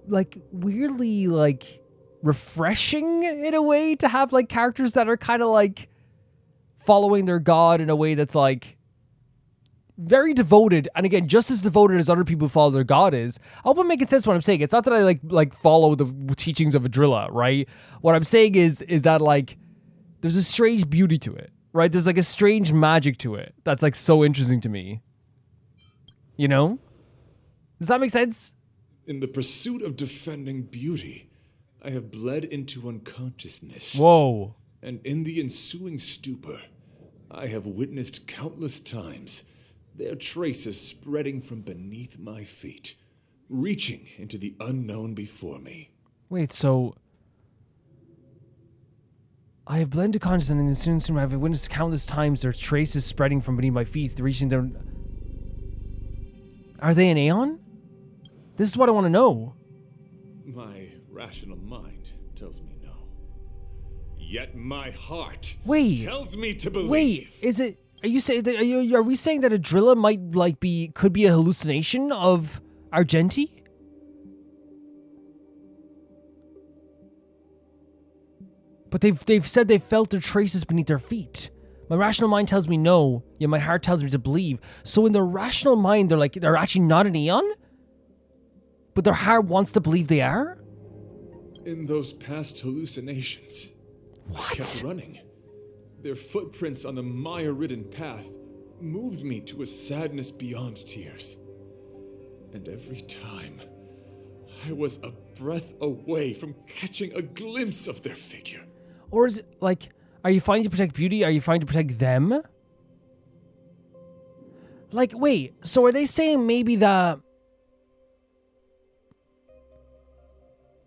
like, weirdly, like, refreshing in a way to have, like, characters that are kind of, like, following their god in a way that's, like, very devoted, and again, just as devoted as other people who follow their god is. I hope I'm making sense what I'm saying. It's not that I, like follow the teachings of Adrilla, right? What I'm saying is that, like, there's a strange beauty to it, right? There's, like, a strange magic to it that's, like, so interesting to me. You know? Does that make sense? In the pursuit of defending beauty, I have bled into unconsciousness. Whoa. And in the ensuing stupor, I have witnessed countless times their traces spreading from beneath my feet, reaching into the unknown before me. Wait, so I have blended consciousness, and soon I have witnessed countless times their traces spreading from beneath my feet, reaching their... Are they an Aeon? This is what I want to know. My rational mind tells me no. Yet my heart tells me to believe. Wait, is it... Are you saying that? Are we saying that Adrilla might, like, could be a hallucination of Argenti? But they've said they felt their traces beneath their feet. My rational mind tells me no, yet my heart tells me to believe. So in their rational mind, they're actually not an Aeon? But their heart wants to believe they are? In those past hallucinations, I kept running. Their footprints on the mire-ridden path moved me to a sadness beyond tears. And every time, I was a breath away from catching a glimpse of their figure. Or is it like, are you fighting to protect Beauty? Are you fighting to protect them? Like, wait, so are they saying maybe that...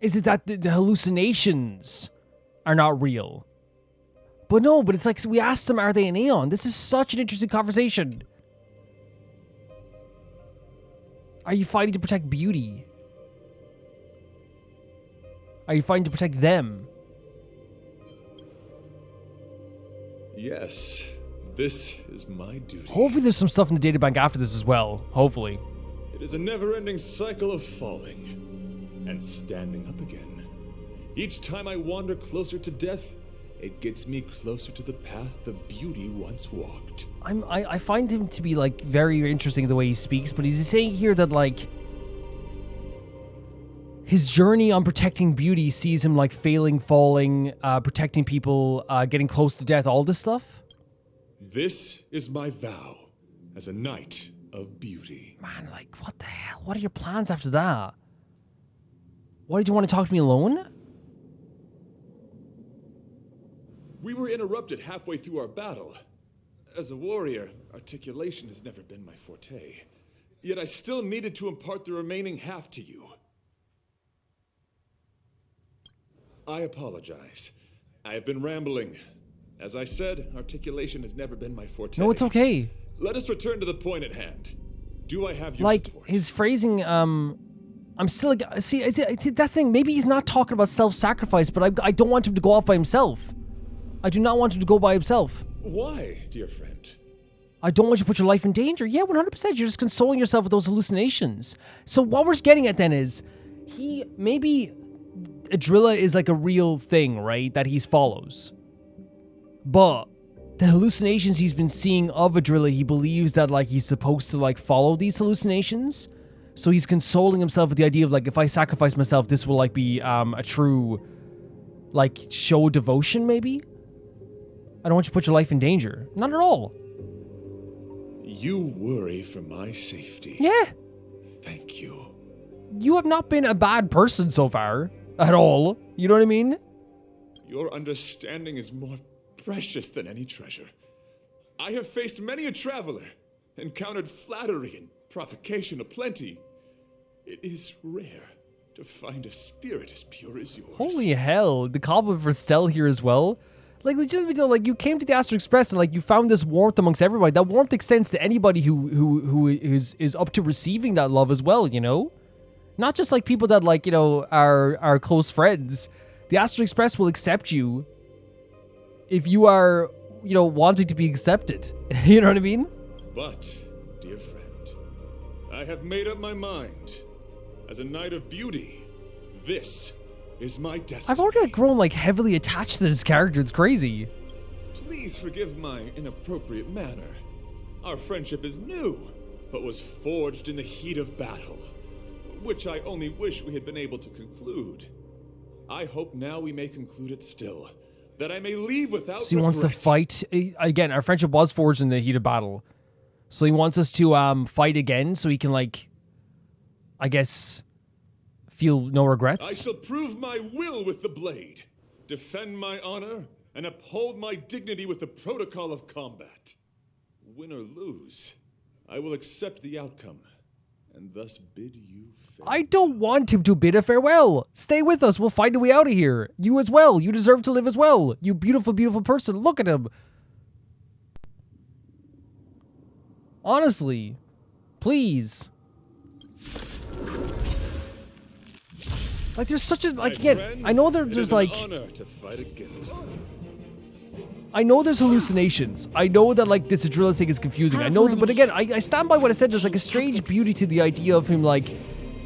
Is it that the hallucinations are not real? But no, but it's like, we asked them, are they an Aeon? This is such an interesting conversation. Are you fighting to protect Beauty? Are you fighting to protect them? Yes, this is my duty. Hopefully there's some stuff in the databank after this as well. Hopefully. It is a never-ending cycle of falling and standing up again. Each time I wander closer to death, it gets me closer to the path the Beauty once walked. I find him to be, like, very interesting the way he speaks, but he's saying here that, like, his journey on protecting Beauty sees him, like, failing, falling, protecting people, getting close to death, all this stuff. This is my vow as a knight of Beauty. Man, like, what the hell? What are your plans after that? Why did you want to talk to me alone? We were interrupted halfway through our battle. As a warrior, articulation has never been my forte. Yet I still needed to impart the remaining half to you. I apologize. I have been rambling. As I said, articulation has never been my forte. No, it's okay. Let us return to the point at hand. Do I have your like support? his phrasing? I'm still like, see, that's the thing. Maybe he's not talking about self-sacrifice, but I don't want him to go off by himself. I do not want him to go by himself. Why, dear friend? I don't want you to put your life in danger. Yeah, 100%. You're just consoling yourself with those hallucinations. So what we're getting at then is, maybe Adrilla is like a real thing, right? That he follows. But the hallucinations he's been seeing of Adrilla, he believes that like he's supposed to like follow these hallucinations. So he's consoling himself with the idea of like, if I sacrifice myself, this will like be a true like show devotion maybe? I don't want you to put your life in danger. Not at all. You worry for my safety. Yeah. Thank you. You have not been a bad person so far. At all. You know what I mean? Your understanding is more precious than any treasure. I have faced many a traveler, encountered flattery and provocation aplenty. It is rare to find a spirit as pure as yours. Holy hell. The compliment for Stell here as well. Like, legitimately, like, you came to the Astral Express and, like, you found this warmth amongst everybody. That warmth extends to anybody who is up to receiving that love as well, you know? Not just, like, people that, like, you know, are close friends. The Astral Express will accept you if you are, you know, wanting to be accepted. You know what I mean? But, dear friend, I have made up my mind. As a knight of beauty, this is my destiny. I've already like, grown like heavily attached to this character. It's crazy. Please forgive my inappropriate manner. Our friendship is new, but was forged in the heat of battle, which I only wish we had been able to conclude. I hope now we may conclude it still, that I may leave without So he wants to fight again. Our friendship was forged in the heat of battle, so he wants us to fight again, so he can like, I guess, feel no regrets. I shall prove my will with the blade, defend my honor, and uphold my dignity with the protocol of combat. Win or lose, I will accept the outcome, and thus bid you farewell. I don't want him to bid a farewell. Stay with us. We'll find a way out of here. You as well. You deserve to live as well. You beautiful, beautiful person. Look at him. Honestly, please. Like, there's such a, like, again, I know there's like, I know there's hallucinations. I know that, like, this Adrilla thing is confusing. I know that, but again, I stand by what I said. There's, like, a strange beauty to the idea of him, like,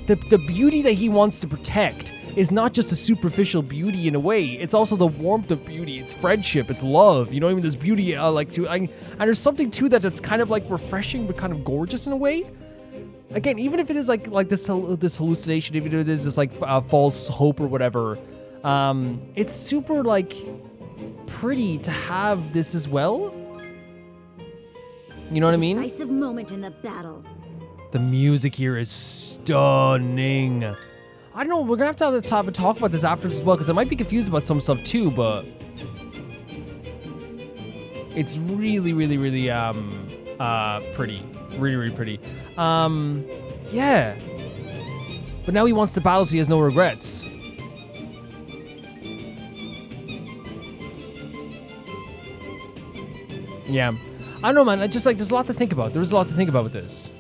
the beauty that he wants to protect is not just a superficial beauty in a way. It's also the warmth of beauty. It's friendship. It's love. You know what I mean? There's beauty, and there's something to that that's kind of, like, refreshing but kind of gorgeous in a way. again, even if it is like this hallucination, even if it is this like false hope or whatever, it's super like pretty to have this as well. You know what I mean? Decisive moment in the battle. The music here is stunning. I don't know, we're gonna have to have a talk about this afterwards as well, because I might be confused about some stuff too, but it's really, really, really pretty. Really, really pretty. Yeah. But now he wants to battle so he has no regrets. Yeah. I don't know, man. I just like, there's a lot to think about. There's a lot to think about with this.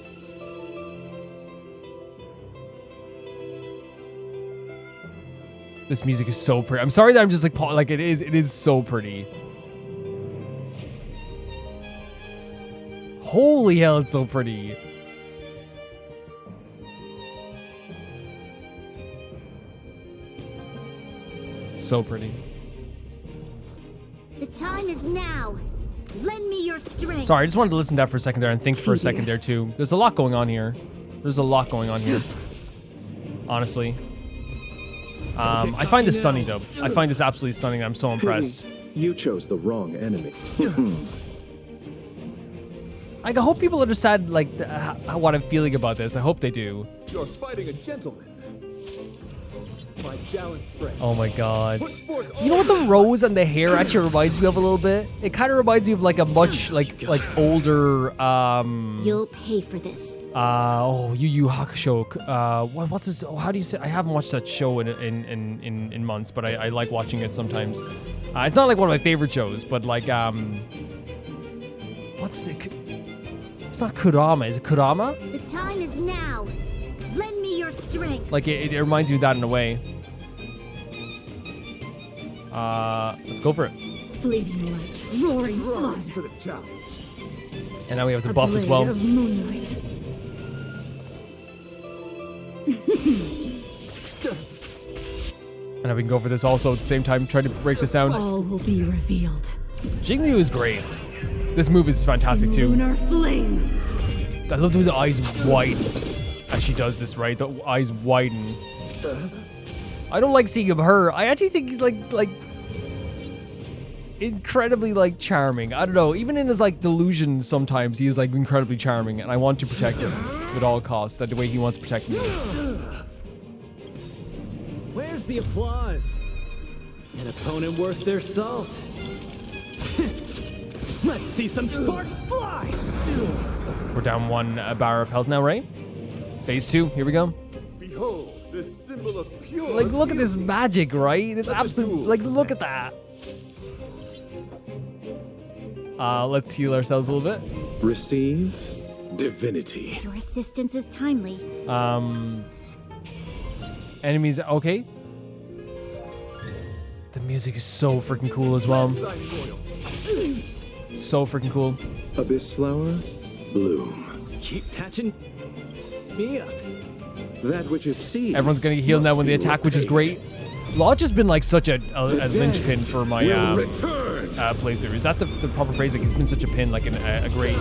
This music is so pretty. I'm sorry that I'm just like it is so pretty. Holy hell, it's so pretty. So pretty. The time is now. Lend me your strength. Sorry, I just wanted to listen to that for a second there and think for a second there too. There's a lot going on here. There's a lot going on here. Honestly. I find this stunning though. I find this absolutely stunning. I'm so impressed. You chose the wrong enemy. I hope people understand like what I'm feeling about this. I hope they do. You're fighting a gentleman. My gallant friend. Oh my god. You know what the rose and the hair actually reminds me of a little bit? It kind of reminds me of like a much like older You'll pay for this. Yu Yu Hakusho. What's this? How do you say? I haven't watched that show in months, but I like watching it sometimes. It's not like one of my favorite shows, but like what's it? It's not Kurama. Is it Kurama? The time is now. Lend me your strength. Like it reminds me of that in a way. Let's go for it. Fleeting light, roaring flood. To the challenge. And now we have the buff as well. Of moonlight. And now we can go for this also at the same time, try to break this down. All will be revealed. Jingliu is great. This move is fantastic too. Lunar flame. I love the way the eyes widen as she does this, right? The eyes widen. I don't like seeing him hurt. I actually think he's like incredibly like charming. I don't know. Even in his like delusions, sometimes he is like incredibly charming, and I want to protect him at all costs. That the way he wants to protect me. Where's the applause? An opponent worth their salt. Let's see some sparks fly. We're down one bar of health now, right? Phase 2. Here we go. Behold, this symbol of pure. Like, look at this magic, right? This absolute. Like, look at that. Let's heal ourselves a little bit. Receive divinity. Your assistance is timely. Enemies. Okay. The music is so freaking cool as well. So freaking cool. Abyss flower, bloom. Keep patching me up. That which is seized. Everyone's gonna get healed now when they attack, which is great. Lodge has been like such a linchpin for my playthrough. Is that the proper phrase? Like he's been such a pin, like a great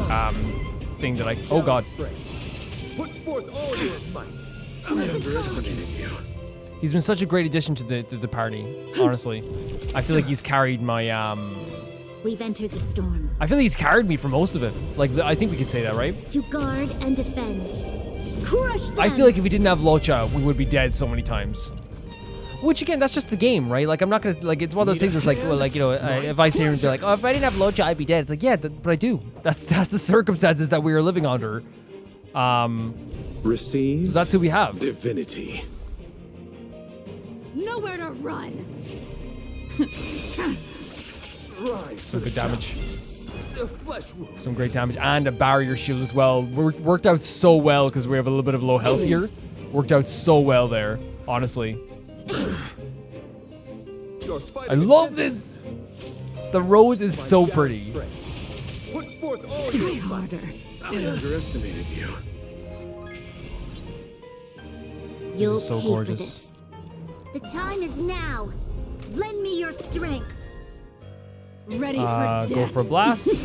thing that I. Oh god. Put forth all your might. I underestimated you. He's been such a great addition to the party. Honestly, I feel like he's carried my We've entered the storm. I feel like he's carried me for most of it. Like I think we could say that, right? To guard and defend. Crush them. I feel like if we didn't have Locha, we would be dead so many times. Which again, that's just the game, right? Like I'm not gonna like. It's one of those things where it's like, well, like you know, if I sit here and be like, oh, if I didn't have Locha, I'd be dead. It's like, yeah, but I do. That's the circumstances that we are living under. Receive. So that's who we have. Divinity. Nowhere to run. Some good damage. Some great damage and a barrier shield as well. Worked out so well because we have a little bit of low health here. Worked out so well there, honestly. I love this. The rose is so pretty. Put forth all your harder. I underestimated you. You'll so pay gorgeous. for this. The time is now. Lend me your strength. Ready for death. Go for a blast.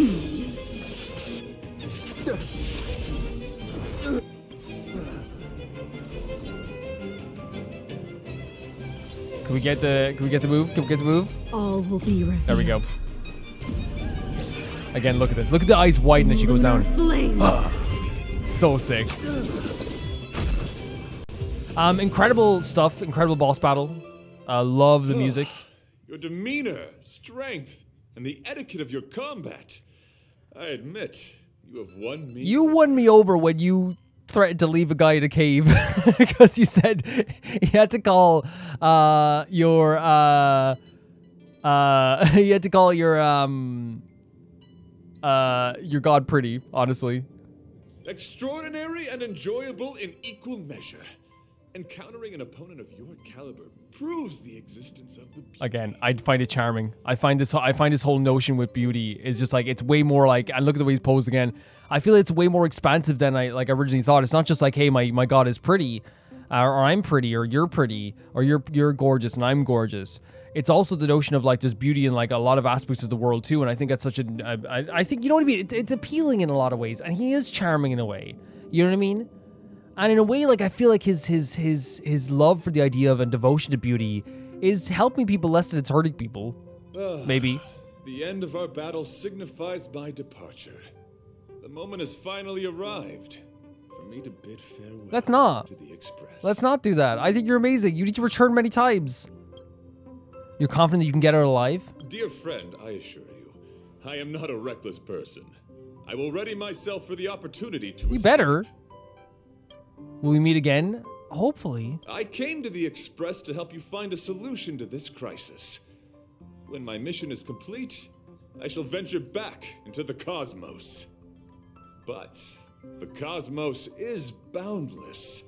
we get the move? Can we get the move? All will be revealed. There we go. Again, look at this. Look at the eyes widen as she goes down. Flame. So sick. Incredible stuff. Incredible boss battle. Love the music. Your demeanor, strength, and the etiquette of your combat. I admit, you have won me. You won me over when you threatened to leave a guy in a cave because you said you had to call your god pretty, honestly. Extraordinary and enjoyable in equal measure. Encountering an opponent of your caliber proves the existence of the beauty. Again, I find it charming. I find this whole notion with beauty is just like, it's way more like, and look at the way he's posed again. I feel it's way more expansive than I originally thought. It's not just like, hey, my god is pretty, or I'm pretty, or you're gorgeous and I'm gorgeous. It's also the notion of like there's beauty in like a lot of aspects of the world too, and I think that's such I think, you know what I mean? It's appealing in a lot of ways, and he is charming in a way. You know what I mean? And in a way, like I feel like his love for the idea of and devotion to beauty is helping people less than it's hurting people. Maybe. The end of our battle signifies my departure. The moment has finally arrived for me to bid farewell. Let's not. To the Express. Let's not do that. I think you're amazing. You need to return many times. You're confident that you can get out alive? Dear friend, I assure you, I am not a reckless person. I will ready myself for the opportunity to You better. Will we meet again? Hopefully. I came to the Express to help you find a solution to this crisis. When my mission is complete, I shall venture back into the cosmos. But the cosmos is boundless.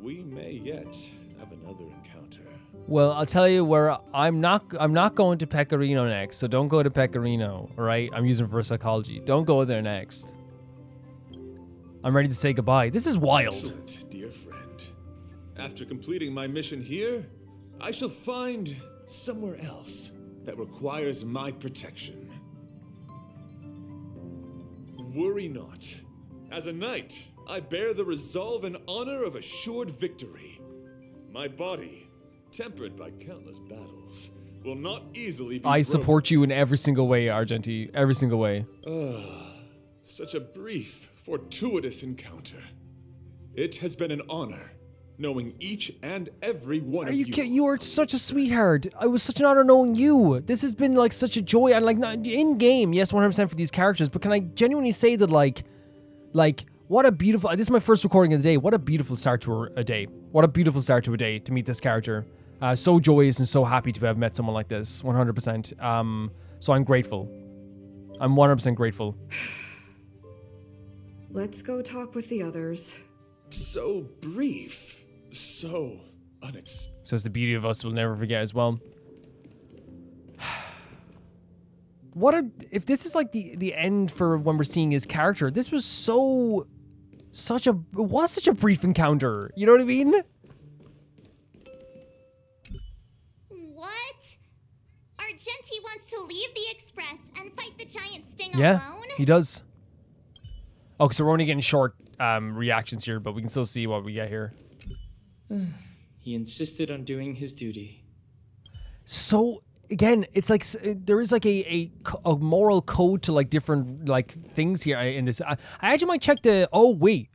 We may yet have another encounter. Well, I'll tell you where I'm not going to Pecorino next, so don't go to Pecorino, all right? I'm using reverse psychology. Don't go there next. I'm ready to say goodbye. This is wild. Excellent, dear friend. After completing my mission here, I shall find somewhere else that requires my protection. Worry not. As a knight, I bear the resolve and honor of assured victory. My body, tempered by countless battles, will not easily be I support you in every single way, Argenti. Every single way. Such a brief, fortuitous encounter. It has been an honor knowing each and every one of you. You are such a sweetheart. It was such an honor knowing you. This has been like such a joy. And like not in game, yes, 100% for these characters. But can I genuinely say that like what a beautiful. This is my first recording of the day. What a beautiful start to a day. What a beautiful start to a day to meet this character. So joyous and so happy to have met someone like this. 100%. So I'm grateful. I'm 100% grateful. Let's go talk with the others. So brief. So unexpected. So it's the beauty of us we'll never forget as well. If this is like the end for when we're seeing his character, this was such a brief encounter. You know what I mean? What? Argenti wants to leave the Express and fight the giant sting Yeah, alone? he does. Oh, so we're only getting short reactions here, but we can still see what we get here. He insisted on doing his duty. So again, it's like there is like a moral code to like different like things here in this. I actually might check the. Oh wait,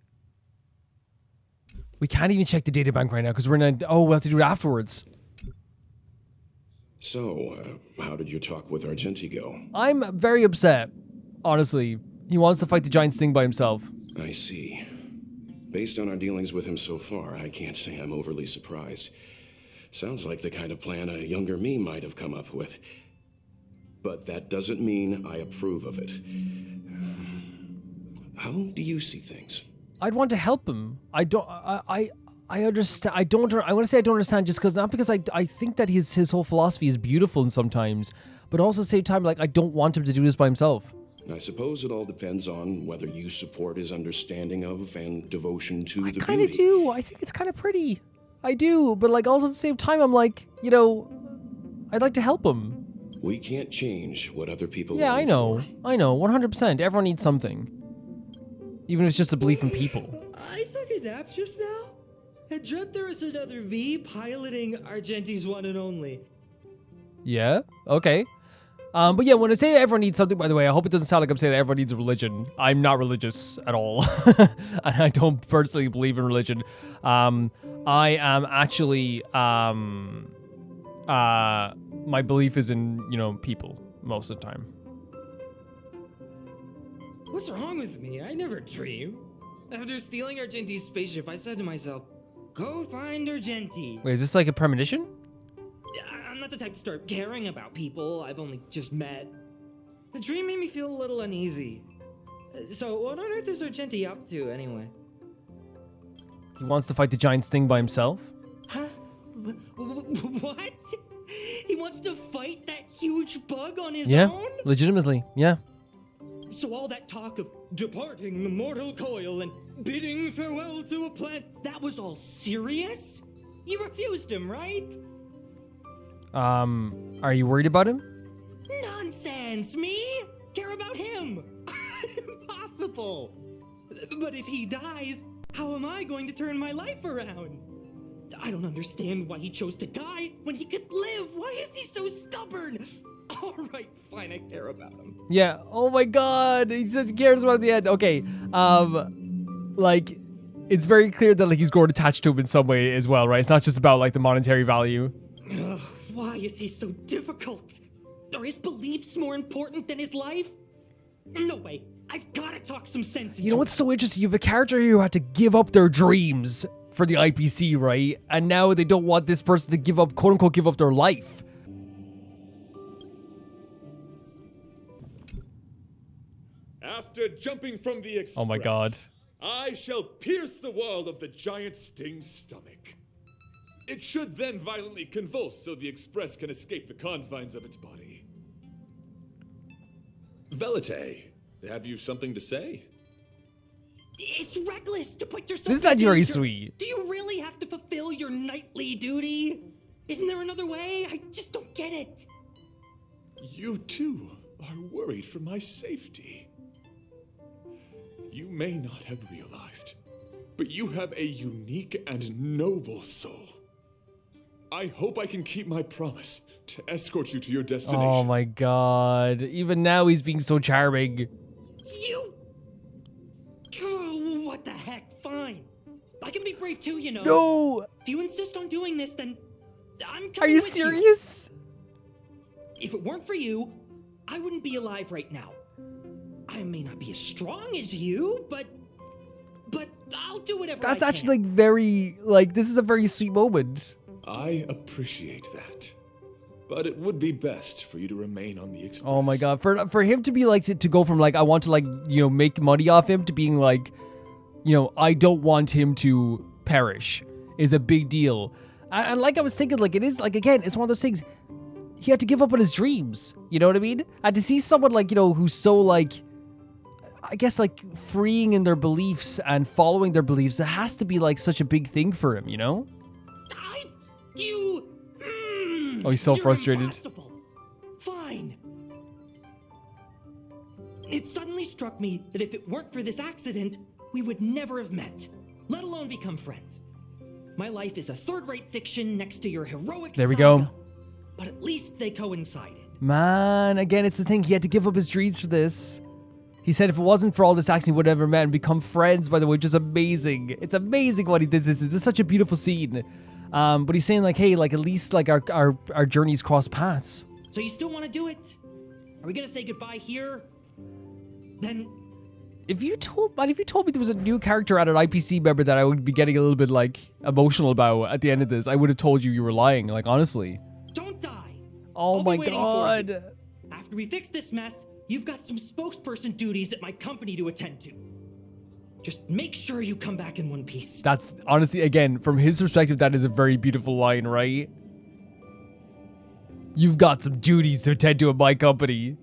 we can't even check the data bank right now because we're in a. Oh, we'll have to do it afterwards. So, how did your talk with Argenti go? I'm very upset, honestly. He wants to fight the giant sting by himself. I see. Based on our dealings with him so far, I can't say I'm overly surprised. Sounds like the kind of plan a younger me might have come up with. But that doesn't mean I approve of it. How do you see things? I'd want to help him. I understand. I want to say I don't understand just because, not because I think that his whole philosophy is beautiful and sometimes, but also at the same time, like, I don't want him to do this by himself. I suppose it all depends on whether you support his understanding of and devotion to the beauty. I kind of do. I think it's kind of pretty. I do, but like also at the same time, I'm like, you know, I'd like to help him. We can't change what other people. Yeah, I know. 100%. Everyone needs something, even if it's just a belief in people. I took a nap just now. I dreamt there was another V piloting Argenti's one and only. Yeah, okay. But yeah, when I say everyone needs something, by the way, I hope it doesn't sound like I'm saying that everyone needs a religion. I'm not religious at all. And I don't personally believe in religion. I am actually, my belief is in, you know, people most of the time. What's wrong with me? I never dream. After stealing Argenti's spaceship, I said to myself, go find Argenti. Wait, is this like a premonition? I'm not the type to start caring about people I've only just met. The dream made me feel a little uneasy. So what on earth is Argenti up to anyway? He wants to fight the giant sting by himself? Huh? What? He wants to fight that huge bug on his own? Legitimately, yeah. So all that talk of departing the mortal coil and bidding farewell to a plant, that was all serious? You refused him, right? Are you worried about him? Nonsense! Me? Care about him? Impossible! But if he dies, how am I going to turn my life around? I don't understand why he chose to die when he could live. Why is he so stubborn? All right, fine, I care about him. Yeah. Oh my god. He says he cares about the end. Okay. Like, it's very clear that like he's grown attached to him in some way as well, right? It's not just about like the monetary value. Ugh, why is he so difficult? Are his beliefs more important than his life? No way. I've got to talk some sense into You know what's so interesting? You have a character here who had to give up their dreams for the IPC, right? And now they don't want this person to give up, quote unquote, give up their life. After jumping from the express, Oh my god. I shall pierce the wall of the giant sting's stomach. It should then violently convulse so the express can escape the confines of its body. Velite, have you something to say? It's reckless to put yourself This is in actually very danger. sweet. Do you really have to fulfill your nightly duty? Isn't there another way? I just don't get it. You too are worried for my safety. You may not have realized, but you have a unique and noble soul. I hope I can keep my promise to escort you to your destination. Oh my god. Even now he's being so charming. You... Oh, what the heck? Fine. I can be brave too, you know. No! If you insist on doing this, then I'm coming Are you with serious? If it weren't for you, I wouldn't be alive right now. I may not be as strong as you, but I'll do whatever That's I can. actually like very, like, this is a very sweet moment. I appreciate that, but it would be best for you to remain on the express. Oh my god, for him to be like, to go from like, I want to like, you know, make money off him to being like, you know, I don't want him to perish is a big deal. And like I was thinking, like, it is, like, again, it's one of those things, he had to give up on his dreams, you know what I mean? And to see someone like, you know, who's so like, I guess like freeing in their beliefs and following their beliefs, it has to be like such a big thing for him, you know? Oh, he's so You're frustrated. impossible. Fine. It suddenly struck me that if it weren't for this accident, we would never have met, let alone become friends. My life is a third-rate fiction next to your heroic There we saga, go. but at least they coincided. Man, again, it's the thing. He had to give up his dreams for this. He said if it wasn't for all this accident, he would have never met and become friends, by the way, which is amazing. It's amazing what he did. This is such a beautiful scene. But he's saying like, hey, like at least like our journeys cross paths. So you still want to do it? Are we gonna say goodbye here? Then If you told me there was a new character at an IPC member that I would be getting a little bit like emotional about at the end of this, I would have told you were lying. Like honestly. don't die. Oh I'll my be waiting for god. you. After we fix this mess, you've got some spokesperson duties at my company to attend to. Just make sure you come back in one piece. That's honestly, again, from his perspective, that is a very beautiful line, right? You've got some duties to attend to at my company.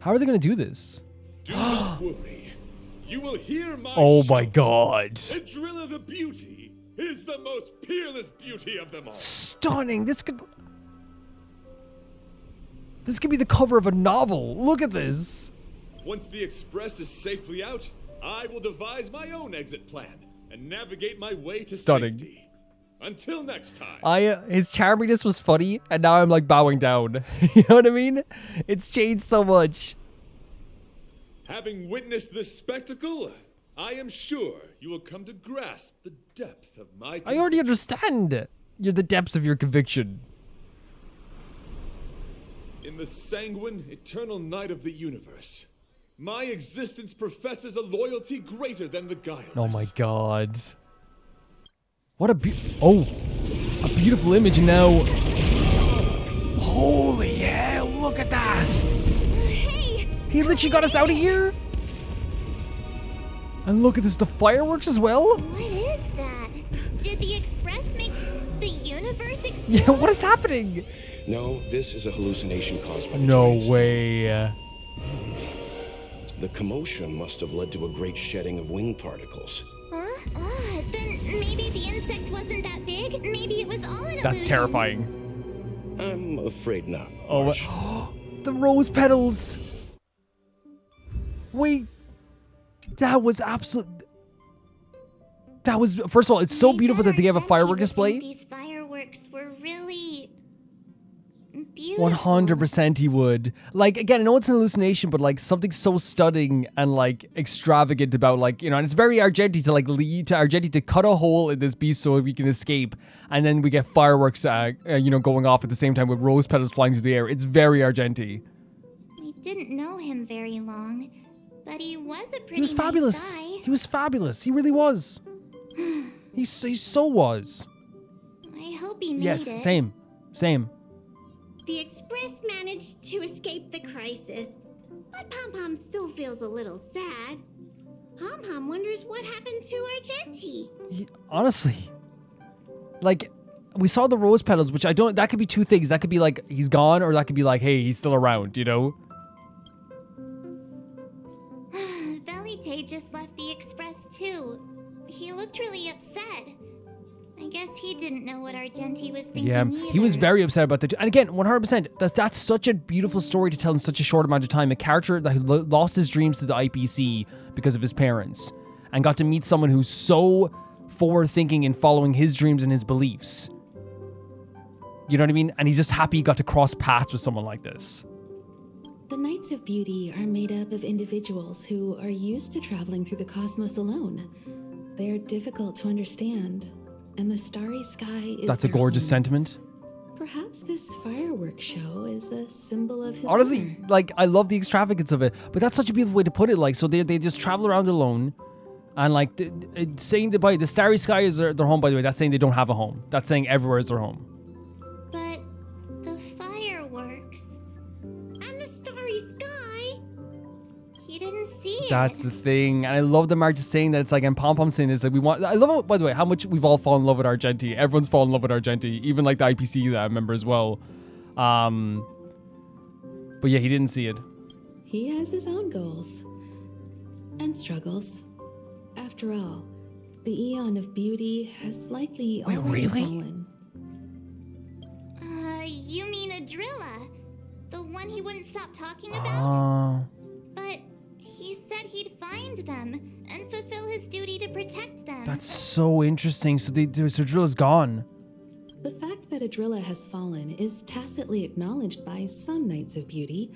How are they going to do this? Do not worry. You will hear my Oh my shout. god. Adrilla the Beauty is the most peerless beauty of them all. Stunning. This could be the cover of a novel. Look at this. Once the express is safely out, I will devise my own exit plan and navigate my way to Stunning. safety. Until next time. His charminess was funny, and now I'm like bowing down. You know what I mean? It's changed so much. Having witnessed this spectacle, I am sure you will come to grasp the depth of my I already understand the depths of your conviction. In the sanguine, eternal night of the universe, my existence professes a loyalty greater than the guileless. Oh my god. What a beautiful image now. Holy hell, look at that. Hey! He literally got us out of here. And look at this, the fireworks as well. What is that? Did the Express make the universe explode? Yeah, what is happening? No, this is a hallucination caused by the No giant star. way. The commotion must have led to a great shedding of wing particles. Huh? Then maybe the insect wasn't that big. Maybe it was all an That's illusion. terrifying. I'm afraid not. Oh, March. the rose petals. Wait. That was absolute. That was, first of all, it's so Maybe beautiful that they have a Argenti firework would think display. These fireworks were really beautiful. 100% he would. Like, again, I know it's an hallucination, but like something so stunning and like extravagant about like, you know, and it's very Argenti to like lead to Argenti to cut a hole in this beast so we can escape. And then we get fireworks, you know, going off at the same time with rose petals flying through the air. It's very Argenti. We didn't know him very long, but he was a pretty He was fabulous. nice guy. He was fabulous. He really was. He so was. I hope he made it. Yes, same. The Express managed to escape the crisis, but Pom Pom still feels a little sad. Pom Pom wonders what happened to Argenti. Honestly, like, we saw the rose petals, which that could be two things. That could be like, he's gone, or that could be like, hey, he's still around, you know? Velite just left the Express too. He looked really upset. I guess he didn't know what Argenti was thinking Yeah, either. he was very upset about that. And again, 100%, that's such a beautiful story to tell in such a short amount of time. A character that lost his dreams to the IPC because of his parents and got to meet someone who's so forward-thinking in following his dreams and his beliefs. You know what I mean? And he's just happy he got to cross paths with someone like this. The Knights of Beauty are made up of individuals who are used to traveling through the cosmos alone. They're difficult to understand, and the starry sky is That's a their gorgeous home. sentiment. Perhaps this fireworks show is a symbol of his Honestly, honor. like, I love the extravagance of it, but that's such a beautiful way to put it. Like, so they just travel around alone, and like, saying that the starry sky is their home, by the way, that's saying they don't have a home. That's saying everywhere is their home. But the fireworks And the starry sky. he didn't see it. That's the thing, and I love the March saying that. It's like, and Pom Pom saying is like, we want. I love, by the way, how much we've all fallen in love with Argenti. Everyone's fallen in love with Argenti, even like the IPC that I remember as well. But yeah, he didn't see it. He has his own goals and struggles. After all, the Eon of Beauty has likely Wait, already really? fallen. You mean Adrilla? The one he wouldn't stop talking about? But he said he'd find them and fulfill his duty to protect them. That's so interesting. So Drilla's gone. The fact that Adrilla has fallen is tacitly acknowledged by some Knights of Beauty.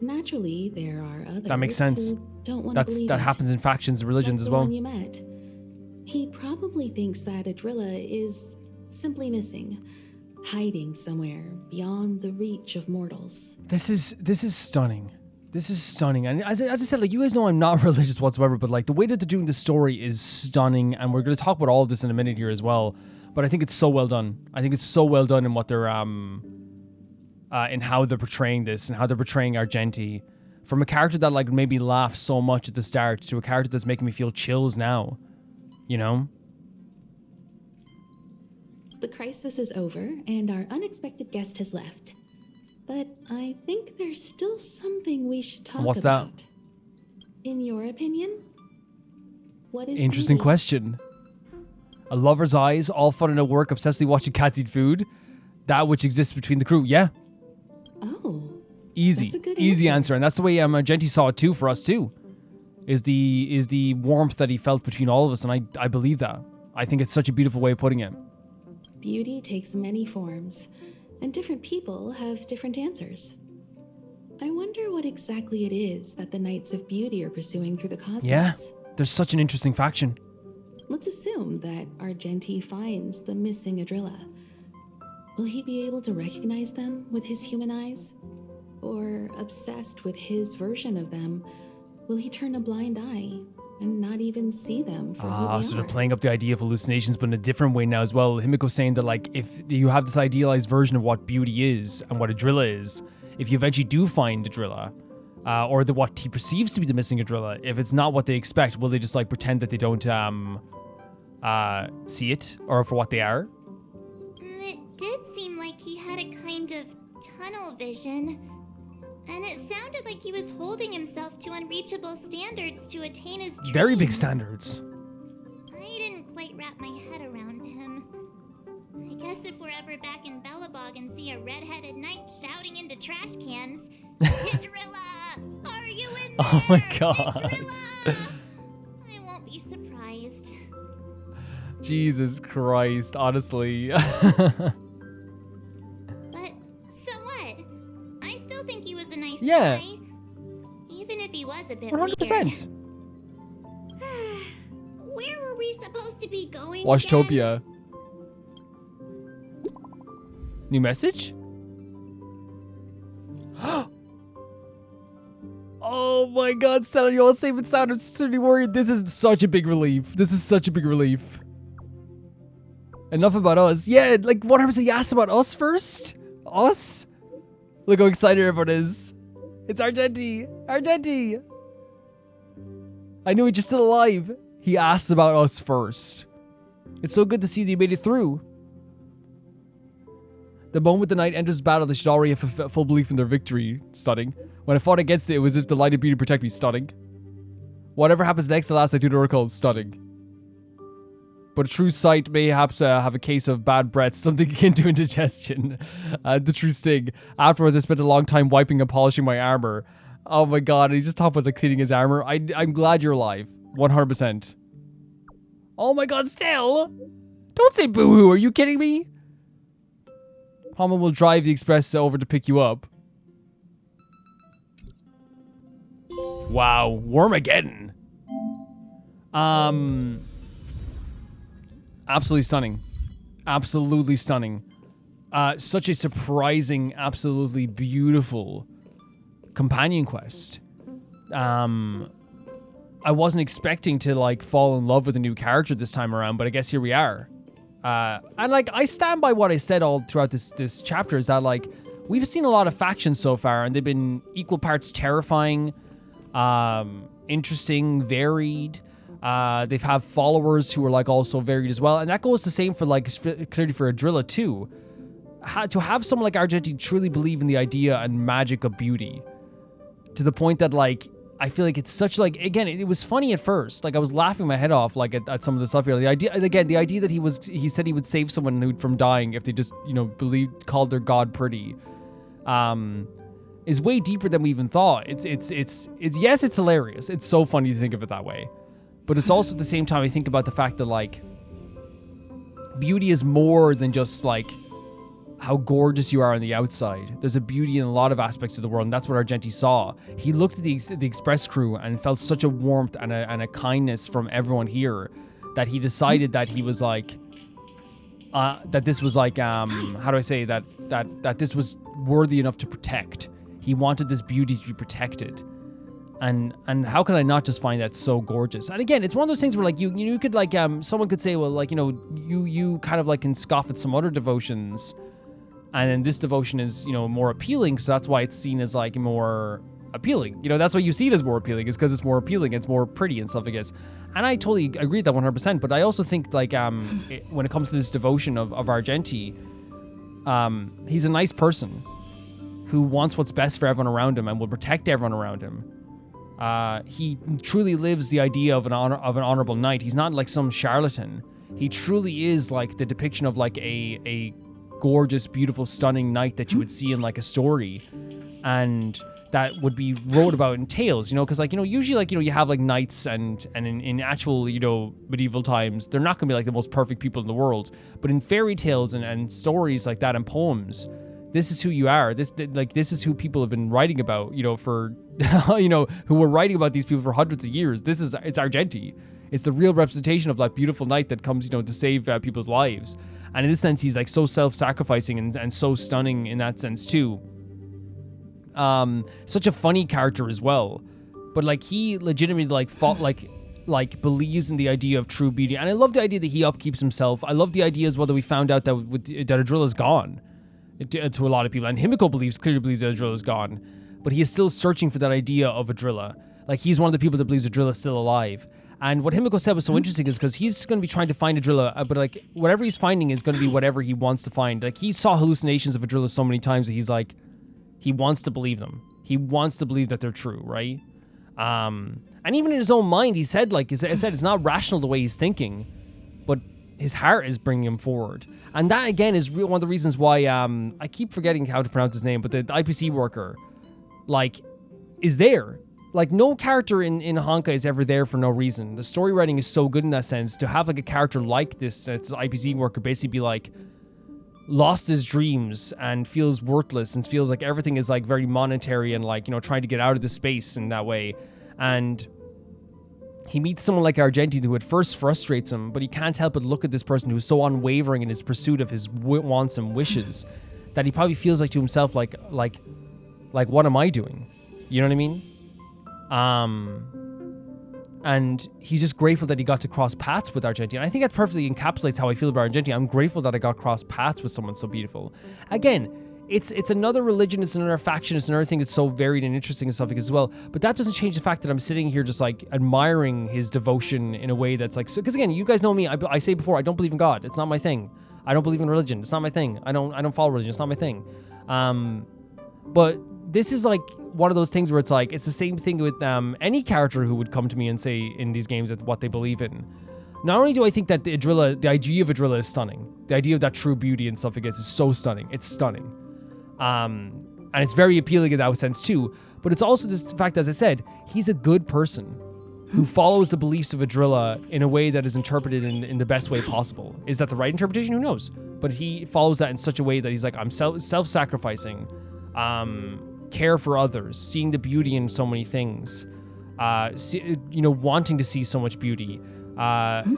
Naturally, there are others That makes sense. who don't want to believe That it. happens in factions and religions Like as the well. one you met. He probably thinks that Adrilla is simply missing, hiding somewhere beyond the reach of mortals. This is stunning. This is stunning. And as I said, like, you guys know I'm not religious whatsoever, but like the way that they're doing the story is stunning. And we're going to talk about all of this in a minute here as well. But I think it's so well done. I think it's so well done in what they're in how they're portraying this and how they're portraying Argenti, from a character that like made me laugh so much at the start to a character that's making me feel chills now. You know? The crisis is over, and our unexpected guest has left. But I think there's still something we should talk What's about. that? In your opinion? What is Interesting beauty? question. A lover's eyes, all fun and at work, obsessively watching cats eat food. That which exists between the crew. Yeah. Oh. Easy. That's a good Easy answer. answer. And that's the way Argenti saw it too for us too. is the warmth that he felt between all of us, and I believe that. I think it's such a beautiful way of putting it. Beauty takes many forms, and different people have different answers. I wonder what exactly it is that the Knights of Beauty are pursuing through the cosmos. Yeah, there's such an interesting faction. Let's assume that Argenti finds the missing Adrilla. Will he be able to recognize them with his human eyes? Or, obsessed with his version of them, will he turn a blind eye and not even see them for who they So are? they're playing up the idea of hallucinations, but in a different way now as well. Himiko's saying that, like, if you have this idealized version of what beauty is and what Adrilla is, if you eventually do find Adrilla, or what he perceives to be the missing Adrilla, if it's not what they expect, will they just, like, pretend that they don't see it, or for what they are? It did seem like he had a kind of tunnel vision. And it sounded like he was holding himself to unreachable standards to attain his dreams. Very big standards. I didn't quite wrap my head around him. I guess if we're ever back in Bellabog and see a red-headed knight shouting into trash cans, Hydrilla, are you in there? Oh my god. Hydrilla! I won't be surprised. Jesus Christ, honestly. Think he was a nice yeah. guy. Even if he was a bit 100%. Weird. Where were we supposed to be going? Washtopia. New message? Oh my god, Stella, you're all safe and sound. I'm certainly worried. This is such a big relief. This is such a big relief. Enough about us. Yeah, like, what happens if he asked about us first? Us? Look how excited everyone is. It's Argenti. Argenti. I knew it, you're still alive. He asked about us first. It's so good to see that you made it through. The moment the knight enters battle, they should already have full belief in their victory. Stunning. When I fought against it, it was as if the light of beauty protect me. Stunning. Whatever happens next, the last I do the oracle. Stunning. But a true sight may perhaps have a case of bad breath, something akin to indigestion. The true sting. Afterwards, I spent a long time wiping and polishing my armor. Oh my god, he's just talking about, like, cleaning his armor. I'm glad you're alive. 100%. Oh my god, still? Don't say boo-hoo, are you kidding me? Palma will drive the express over to pick you up. Wow, Wormageddon. Absolutely stunning. Absolutely stunning. Such a surprising, absolutely beautiful companion quest. I wasn't expecting to, like, fall in love with a new character this time around, but I guess here we are. And, like, I stand by what I said all throughout this chapter, is that, like, we've seen a lot of factions so far, and they've been equal parts terrifying, interesting, varied. They've had followers who are, like, also varied as well, and that goes the same for, like, clearly for Adrilla too. To have someone like Argenti truly believe in the idea and magic of beauty, to the point that, like, I feel like it's such, like, again, it was funny at first, like, I was laughing my head off, like, at some of the stuff here. The idea that he said he would save someone from dying if they just, you know, called their god pretty, is way deeper than we even thought. It's yes, it's hilarious. It's so funny to think of it that way. But it's also at the same time, I think about the fact that, like, beauty is more than just, like, how gorgeous you are on the outside. There's a beauty in a lot of aspects of the world, and that's what Argenti saw. He looked at the express crew and felt such a warmth and a kindness from everyone here that he decided that he was like, that this was like, how do I say that this was worthy enough to protect. He wanted this beauty to be protected. And how can I not just find that so gorgeous? And again, it's one of those things where, like, you could, like, someone could say, well, like, you know, you kind of, like, can scoff at some other devotions, and then this devotion is, you know, more appealing, so that's why it's seen as, like, more appealing. You know, that's why you see it as more appealing, is because it's more appealing, it's more pretty and stuff, I guess. And I totally agree with that 100%, but I also think, like, when it comes to this devotion of Argenti, he's a nice person who wants what's best for everyone around him and will protect everyone around him. He truly lives the idea of an honorable knight. He's not like some charlatan. He truly is, like, the depiction of, like, a gorgeous, beautiful, stunning knight that you would see in, like, a story. And that would be wrote about in tales, you know, because like, you know, usually like, you know, you have like knights and in actual, you know, medieval times, they're not gonna be like the most perfect people in the world, but in fairy tales and stories like that and poems, this is who you are. This is who people have been writing about, you know, for you know, who were writing about these people for hundreds of years. It's Argenti. It's the real representation of that beautiful knight that comes, you know, to save people's lives. And in this sense, he's like so self-sacrificing and so stunning in that sense too. Such a funny character as well, but like he legitimately like fought like believes in the idea of true beauty, and I love the idea that he upkeeps himself. I love the idea as well that we found out that that Adrilla's gone to a lot of people, and Himiko clearly believes that Adrilla's gone, but he is still searching for that idea of Adrilla. Like he's one of the people that believes Adrilla's still alive. And what Himiko said was so interesting is because he's going to be trying to find Adrilla, but like whatever he's finding is going to be whatever he wants to find. Like he saw hallucinations of Adrilla so many times that he's like, he wants to believe them. He wants to believe that they're true, right? And even in his own mind, he said, like I said, it's not rational the way he's thinking, but his heart is bringing him forward. And that, again, is one of the reasons why I keep forgetting how to pronounce his name, but the IPC worker, like, is there. Like, no character in Honkai is ever there for no reason. The story writing is so good in that sense. To have, like, a character like this, that's IPC worker, basically be, like, lost his dreams and feels worthless and feels like everything is like very monetary and like, you know, trying to get out of the space in that way. And he meets someone like Argenti who at first frustrates him, but he can't help but look at this person who's so unwavering in his pursuit of his wants and wishes that he probably feels like to himself like what am I doing? You know what I mean? And he's just grateful that he got to cross paths with Argenti. And I think that perfectly encapsulates how I feel about Argenti. I'm grateful that I got cross paths with someone so beautiful. Again, it's another religion, it's another faction, it's another thing that's so varied and interesting and stuff as well. But that doesn't change the fact that I'm sitting here just like admiring his devotion in a way that's like, because again, you guys know me, I say before, I don't believe in God. It's not my thing. I don't believe in religion. It's not my thing. I don't follow religion. It's not my thing. But this is like one of those things where it's like, it's the same thing with any character who would come to me and say in these games that what they believe in. Not only do I think that the idea of Adrilla is stunning, the idea of that true beauty and stuff like this is so stunning. It's stunning. And it's very appealing in that sense too. But it's also this fact, as I said, he's a good person who follows the beliefs of Adrilla in a way that is interpreted in the best way possible. Is that the right interpretation? Who knows? But he follows that in such a way that he's like, I'm self-sacrificing, care for others, seeing the beauty in so many things, wanting to see so much beauty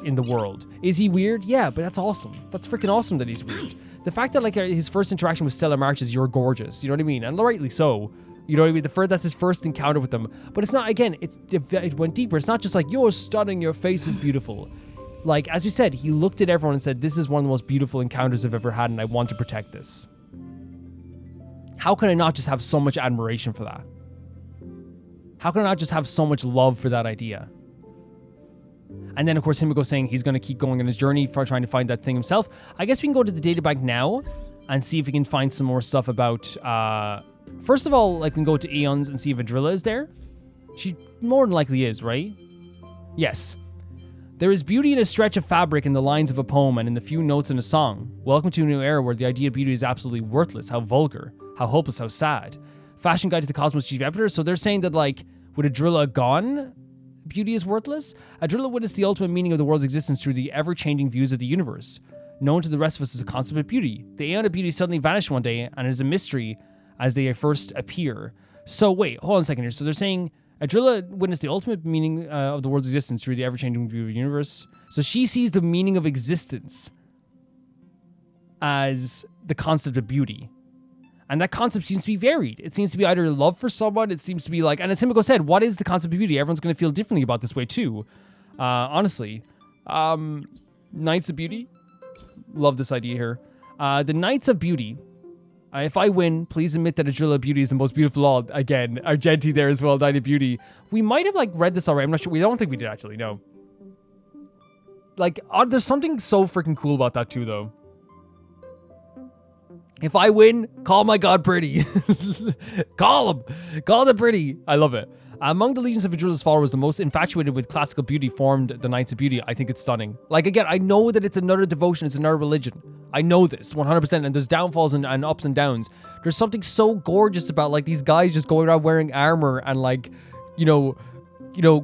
in the world. Is he weird? Yeah, but that's awesome. That's freaking awesome that he's weird. The fact that like his first interaction with Stella March is "you're gorgeous," you know what I mean, and rightly so. You know what I mean? That's his first encounter with them. But it's not. Again, it went deeper. It's not just like you're stunning, your face is beautiful. Like as we said, he looked at everyone and said, "This is one of the most beautiful encounters I've ever had, and I want to protect this." How can I not just have so much admiration for that? How can I not just have so much love for that idea? And then, of course, Himiko saying he's going to keep going on his journey for trying to find that thing himself. I guess we can go to the databank now and see if we can find some more stuff about... first of all, like, we can go to Aeons and see if Adrilla is there. She more than likely is, right? Yes. There is beauty in a stretch of fabric in the lines of a poem and in the few notes in a song. Welcome to a new era where the idea of beauty is absolutely worthless. How vulgar. How hopeless. How sad. Fashion Guide to the Cosmos Chief Editor. So they're saying that, like, with Adrilla gone, beauty is worthless? Adrilla witnessed the ultimate meaning of the world's existence through the ever-changing views of the universe. Known to the rest of us as a concept of beauty. The aeon of beauty suddenly vanished one day and is a mystery as they first appear. So wait, hold on a second here. So they're saying Adrilla witnessed the ultimate meaning of the world's existence through the ever-changing view of the universe. So she sees the meaning of existence as the concept of beauty. And that concept seems to be varied. It seems to be either love for someone, it seems to be like, and as Himiko said, what is the concept of beauty? Everyone's going to feel differently about this way too. Honestly. Knights of Beauty. Love this idea here. The Knights of Beauty. If I win, please admit that Adrilla Beauty is the most beautiful all. Again, Argenti there as well, Knight of Beauty. We might have like read this already. I'm not sure. We don't think we did actually, no. Like, there's something so freaking cool about that too, though. If I win, call my god pretty. Call him. Call him pretty. I love it. Among the legions of Adrilla's followers, the most infatuated with classical beauty formed the Knights of Beauty. I think it's stunning. Like, again, I know that it's another devotion, it's another religion. I know this 100%, and there's downfalls and ups and downs. There's something so gorgeous about, like, these guys just going around wearing armor and, like, you know,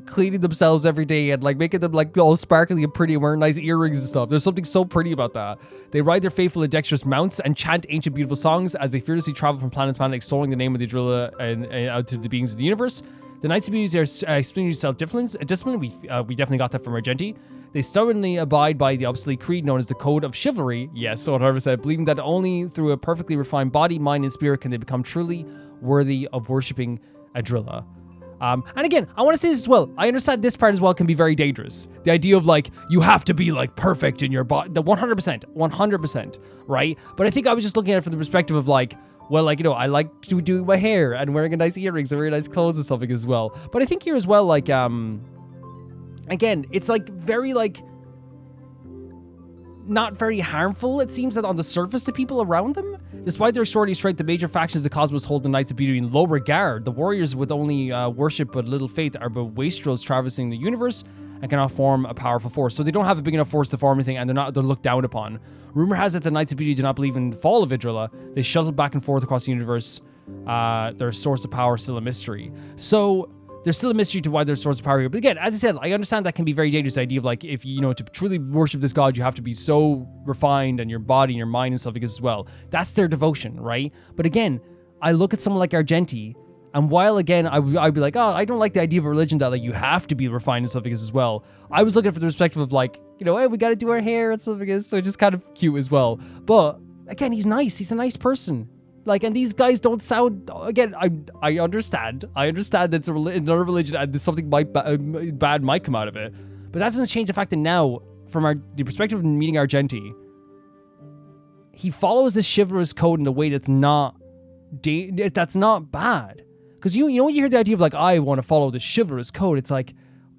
cleaning themselves every day and, like, making them, like, all sparkly and pretty and wearing nice earrings and stuff. There's something so pretty about that. They ride their faithful and dexterous mounts and chant ancient beautiful songs as they fearlessly travel from planet to planet, extolling the name of the Adrilla and out to the beings of the universe. The Knights of Beauty are extremely self-discipline. We definitely got that from Argenti. They stubbornly abide by the obsolete creed known as the Code of Chivalry. Yes, 100%. Believing that only through a perfectly refined body, mind, and spirit can they become truly worthy of worshipping Adrilla. And again, I want to say this as well. I understand this part as well can be very dangerous. The idea of, like, you have to be, like, perfect in your body. The 100%, right? But I think I was just looking at it from the perspective of, like, well, like, you know, I like doing my hair and wearing a nice earrings and wearing nice clothes and something as well. But I think here as well, like, again, it's, like, very, like, not very harmful, it seems, that on the surface to people around them. Despite their extraordinary strength, the major factions of the cosmos hold the Knights of Beauty in low regard. The warriors with only worship but little faith are but wastrels traversing the universe and cannot form a powerful force. So they don't have a big enough force to form anything, and they're looked down upon. Rumor has it the Knights of Beauty do not believe in the fall of Adrilla. They shuttle back and forth across the universe. Their source of power is still a mystery. So there's still a mystery to why their source of power here. But again, as I said, I understand that can be very dangerous. The idea of, like, if you know, to truly worship this god, you have to be so refined and your body and your mind and stuff like this as well. That's their devotion, right? But again, I look at someone like Argenti, and while again I'd be like, oh, I don't like the idea of a religion that, like, you have to be refined and stuff like this as well. I was looking for the perspective of, like, you know, hey, we got to do our hair and stuff like this, so it's just kind of cute as well. But again, he's nice. He's a nice person. Like, and these guys don't sound, again, I understand that it's another religion and something bad might come out of it, but that doesn't change the fact that now, from the perspective of meeting Argenti, he follows this chivalrous code in a way that's not bad. Because you know when you hear the idea of, like, I want to follow this chivalrous code, it's like,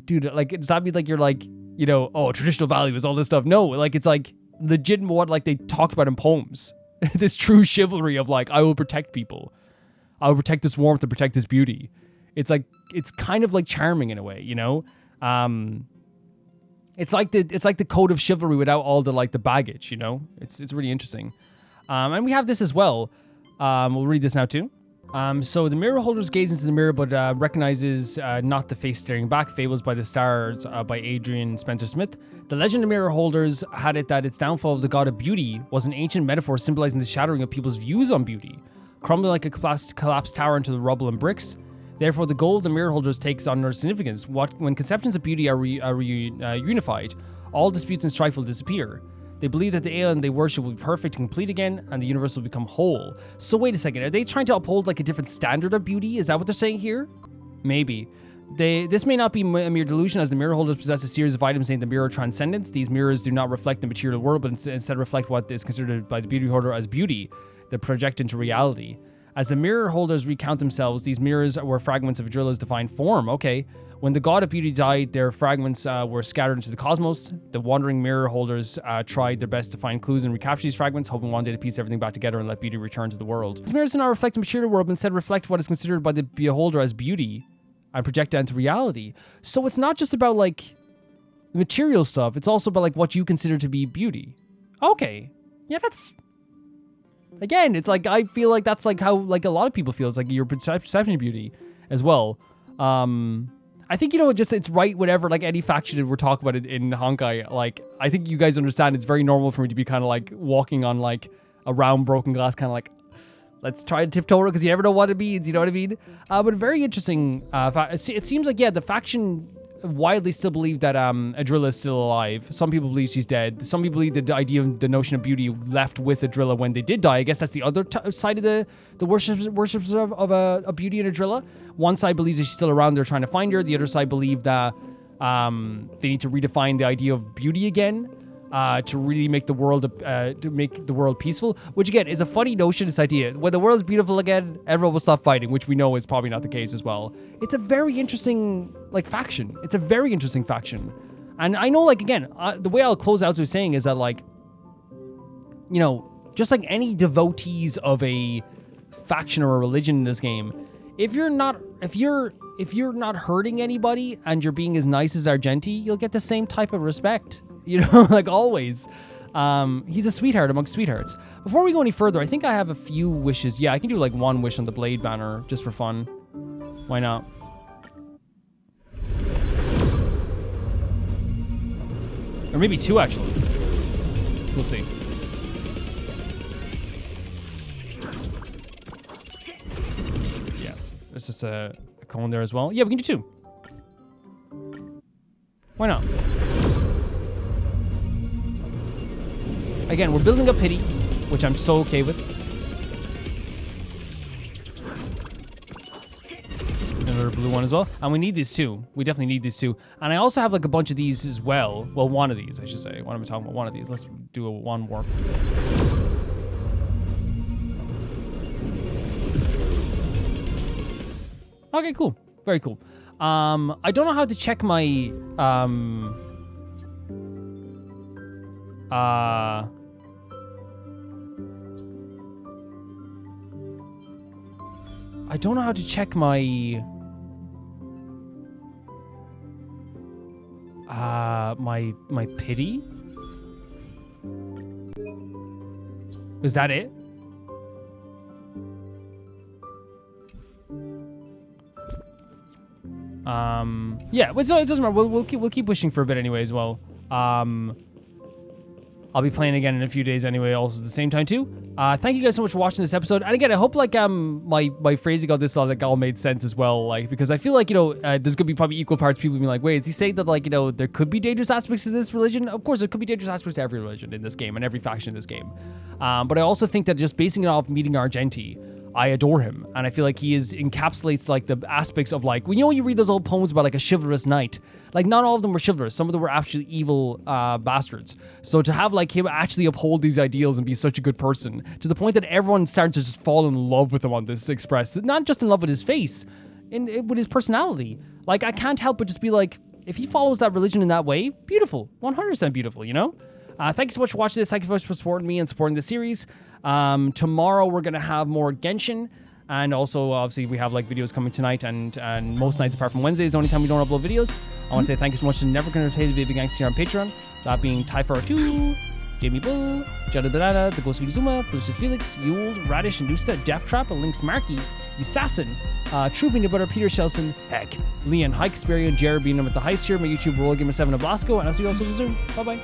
dude, like, does that mean, like, you're like, you know, oh, traditional values, all this stuff? No, like, it's like legit what, like, they talked about in poems. This true chivalry of, like, I will protect people. I will protect this warmth and protect this beauty. It's like, it's kind of like charming in a way, you know? It's like the code of chivalry without all the, like, the baggage, you know? It's really interesting. And we have this as well. We'll read this now too. So the mirror holders gaze into the mirror, but recognizes not the face staring back. Fables by the Stars by Adrian Spencer Smith. The legend of mirror holders had it that its downfall of the god of beauty was an ancient metaphor symbolizing the shattering of people's views on beauty, crumbling like a collapsed tower into the rubble and bricks. Therefore, the goal of the mirror holders takes on their significance. When conceptions of beauty are unified, all disputes and strife will disappear. They believe that the Aeon they worship will be perfect and complete again, and the universe will become whole. So wait a second, are they trying to uphold, like, a different standard of beauty? Is that what they're saying here? Maybe. This may not be a mere delusion, as the mirror holders possess a series of items named the mirror transcendence. These mirrors do not reflect the material world, but instead reflect what is considered by the beauty holder as beauty, that project into reality. As the mirror holders recount themselves, these mirrors were fragments of Adrilla's divine form. Okay. When the god of beauty died, their fragments were scattered into the cosmos. The wandering mirror holders tried their best to find clues and recapture these fragments, hoping one day to piece everything back together and let beauty return to the world. These mirrors do not reflect the material world, but instead reflect what is considered by the beholder as beauty and project that into reality. So it's not just about, like, material stuff. It's also about, like, what you consider to be beauty. Okay. Yeah, that's... Again, it's like, I feel like that's, like, how, like, a lot of people feel. It's like your perception of beauty as well. I think, you know, just, it's right whenever, like, any faction we're talking about it in Honkai, like, I think you guys understand it's very normal for me to be kind of, like, walking on, like, a round broken glass, kind of like, let's try to tiptoe because you never know what it means, you know what I mean? But very interesting. It seems like, yeah, the faction widely still believe that Adrilla is still alive. Some people believe she's dead. Some people believe the idea of the notion of beauty left with Adrilla when they did die. I guess that's the other side of the worshippers of a beauty in Adrilla. One side believes that she's still around. They're trying to find her. The other side believe that they need to redefine the idea of beauty again. To really make the world peaceful, which again is a funny notion. This idea, when the world's beautiful again, everyone will stop fighting, which we know is probably not the case as well. It's a very interesting, like, faction. It's a very interesting faction, and I know, like, again, the way I'll close out with saying is that, like, you know, just like any devotees of a faction or a religion in this game, if you're not hurting anybody and you're being as nice as Argenti, you'll get the same type of respect. You know, like always. He's a sweetheart amongst sweethearts. Before we go any further, I think I have a few wishes. Yeah, I can do like one wish on the blade banner just for fun. Why not? Or maybe two, actually. We'll see. Yeah, there's just a cone there as well. Yeah, we can do two. Why not? Again, we're building up pity, which I'm so okay with. Another blue one as well. And we need these two. We definitely need these two. And I also have like a bunch of these as well. Well, one of these, I should say. What am I talking about? One of these. Let's do a one warp. Okay, cool. Very cool. I don't know how to check my I don't know how to check my my pity. Is that it? Yeah, it doesn't matter. We'll keep wishing for a bit anyway as well. I'll be playing again in a few days anyway, also at the same time too. Thank you guys so much for watching this episode. And again, I hope like my phrasing on this all made sense as well. Like, because I feel like, you know, there's gonna be probably equal parts people being like, wait, is he saying that like, you know, there could be dangerous aspects to this religion? Of course, there could be dangerous aspects to every religion in this game and every faction in this game. But I also think that just basing it off meeting Argenti, I adore him, and I feel like he encapsulates like the aspects of like, when you read those old poems about like a chivalrous knight, like not all of them were chivalrous, some of them were actually evil bastards. So to have like him actually uphold these ideals and be such a good person to the point that everyone started to just fall in love with him on this express, not just in love with his face, with his personality. Like I can't help but just be like, if he follows that religion in that way, beautiful, 100% beautiful, you know? Thank you so much for watching this. Thank you so much for supporting me and supporting the series. Tomorrow we're gonna have more Genshin, and also obviously we have like videos coming tonight and most nights apart from Wednesday is the only time we don't upload videos. I want to say thank you so much to Never Gonna Pay the Baby Gangster here on Patreon. That being Typhar2, Jamie Bull, Jada Berada, The Ghost of Zuma, Felicius Felix, Yule, Radish, Industa, Death Trap, Lynx Markey, Assassin, True Peanut Butter, Peter Shelson, Heck, Leon, Hike, Sperio, Jared Beanham with the Heist here, my YouTube, Roll Gamer 7 of Blasco, and I'll see you all so soon. Bye bye.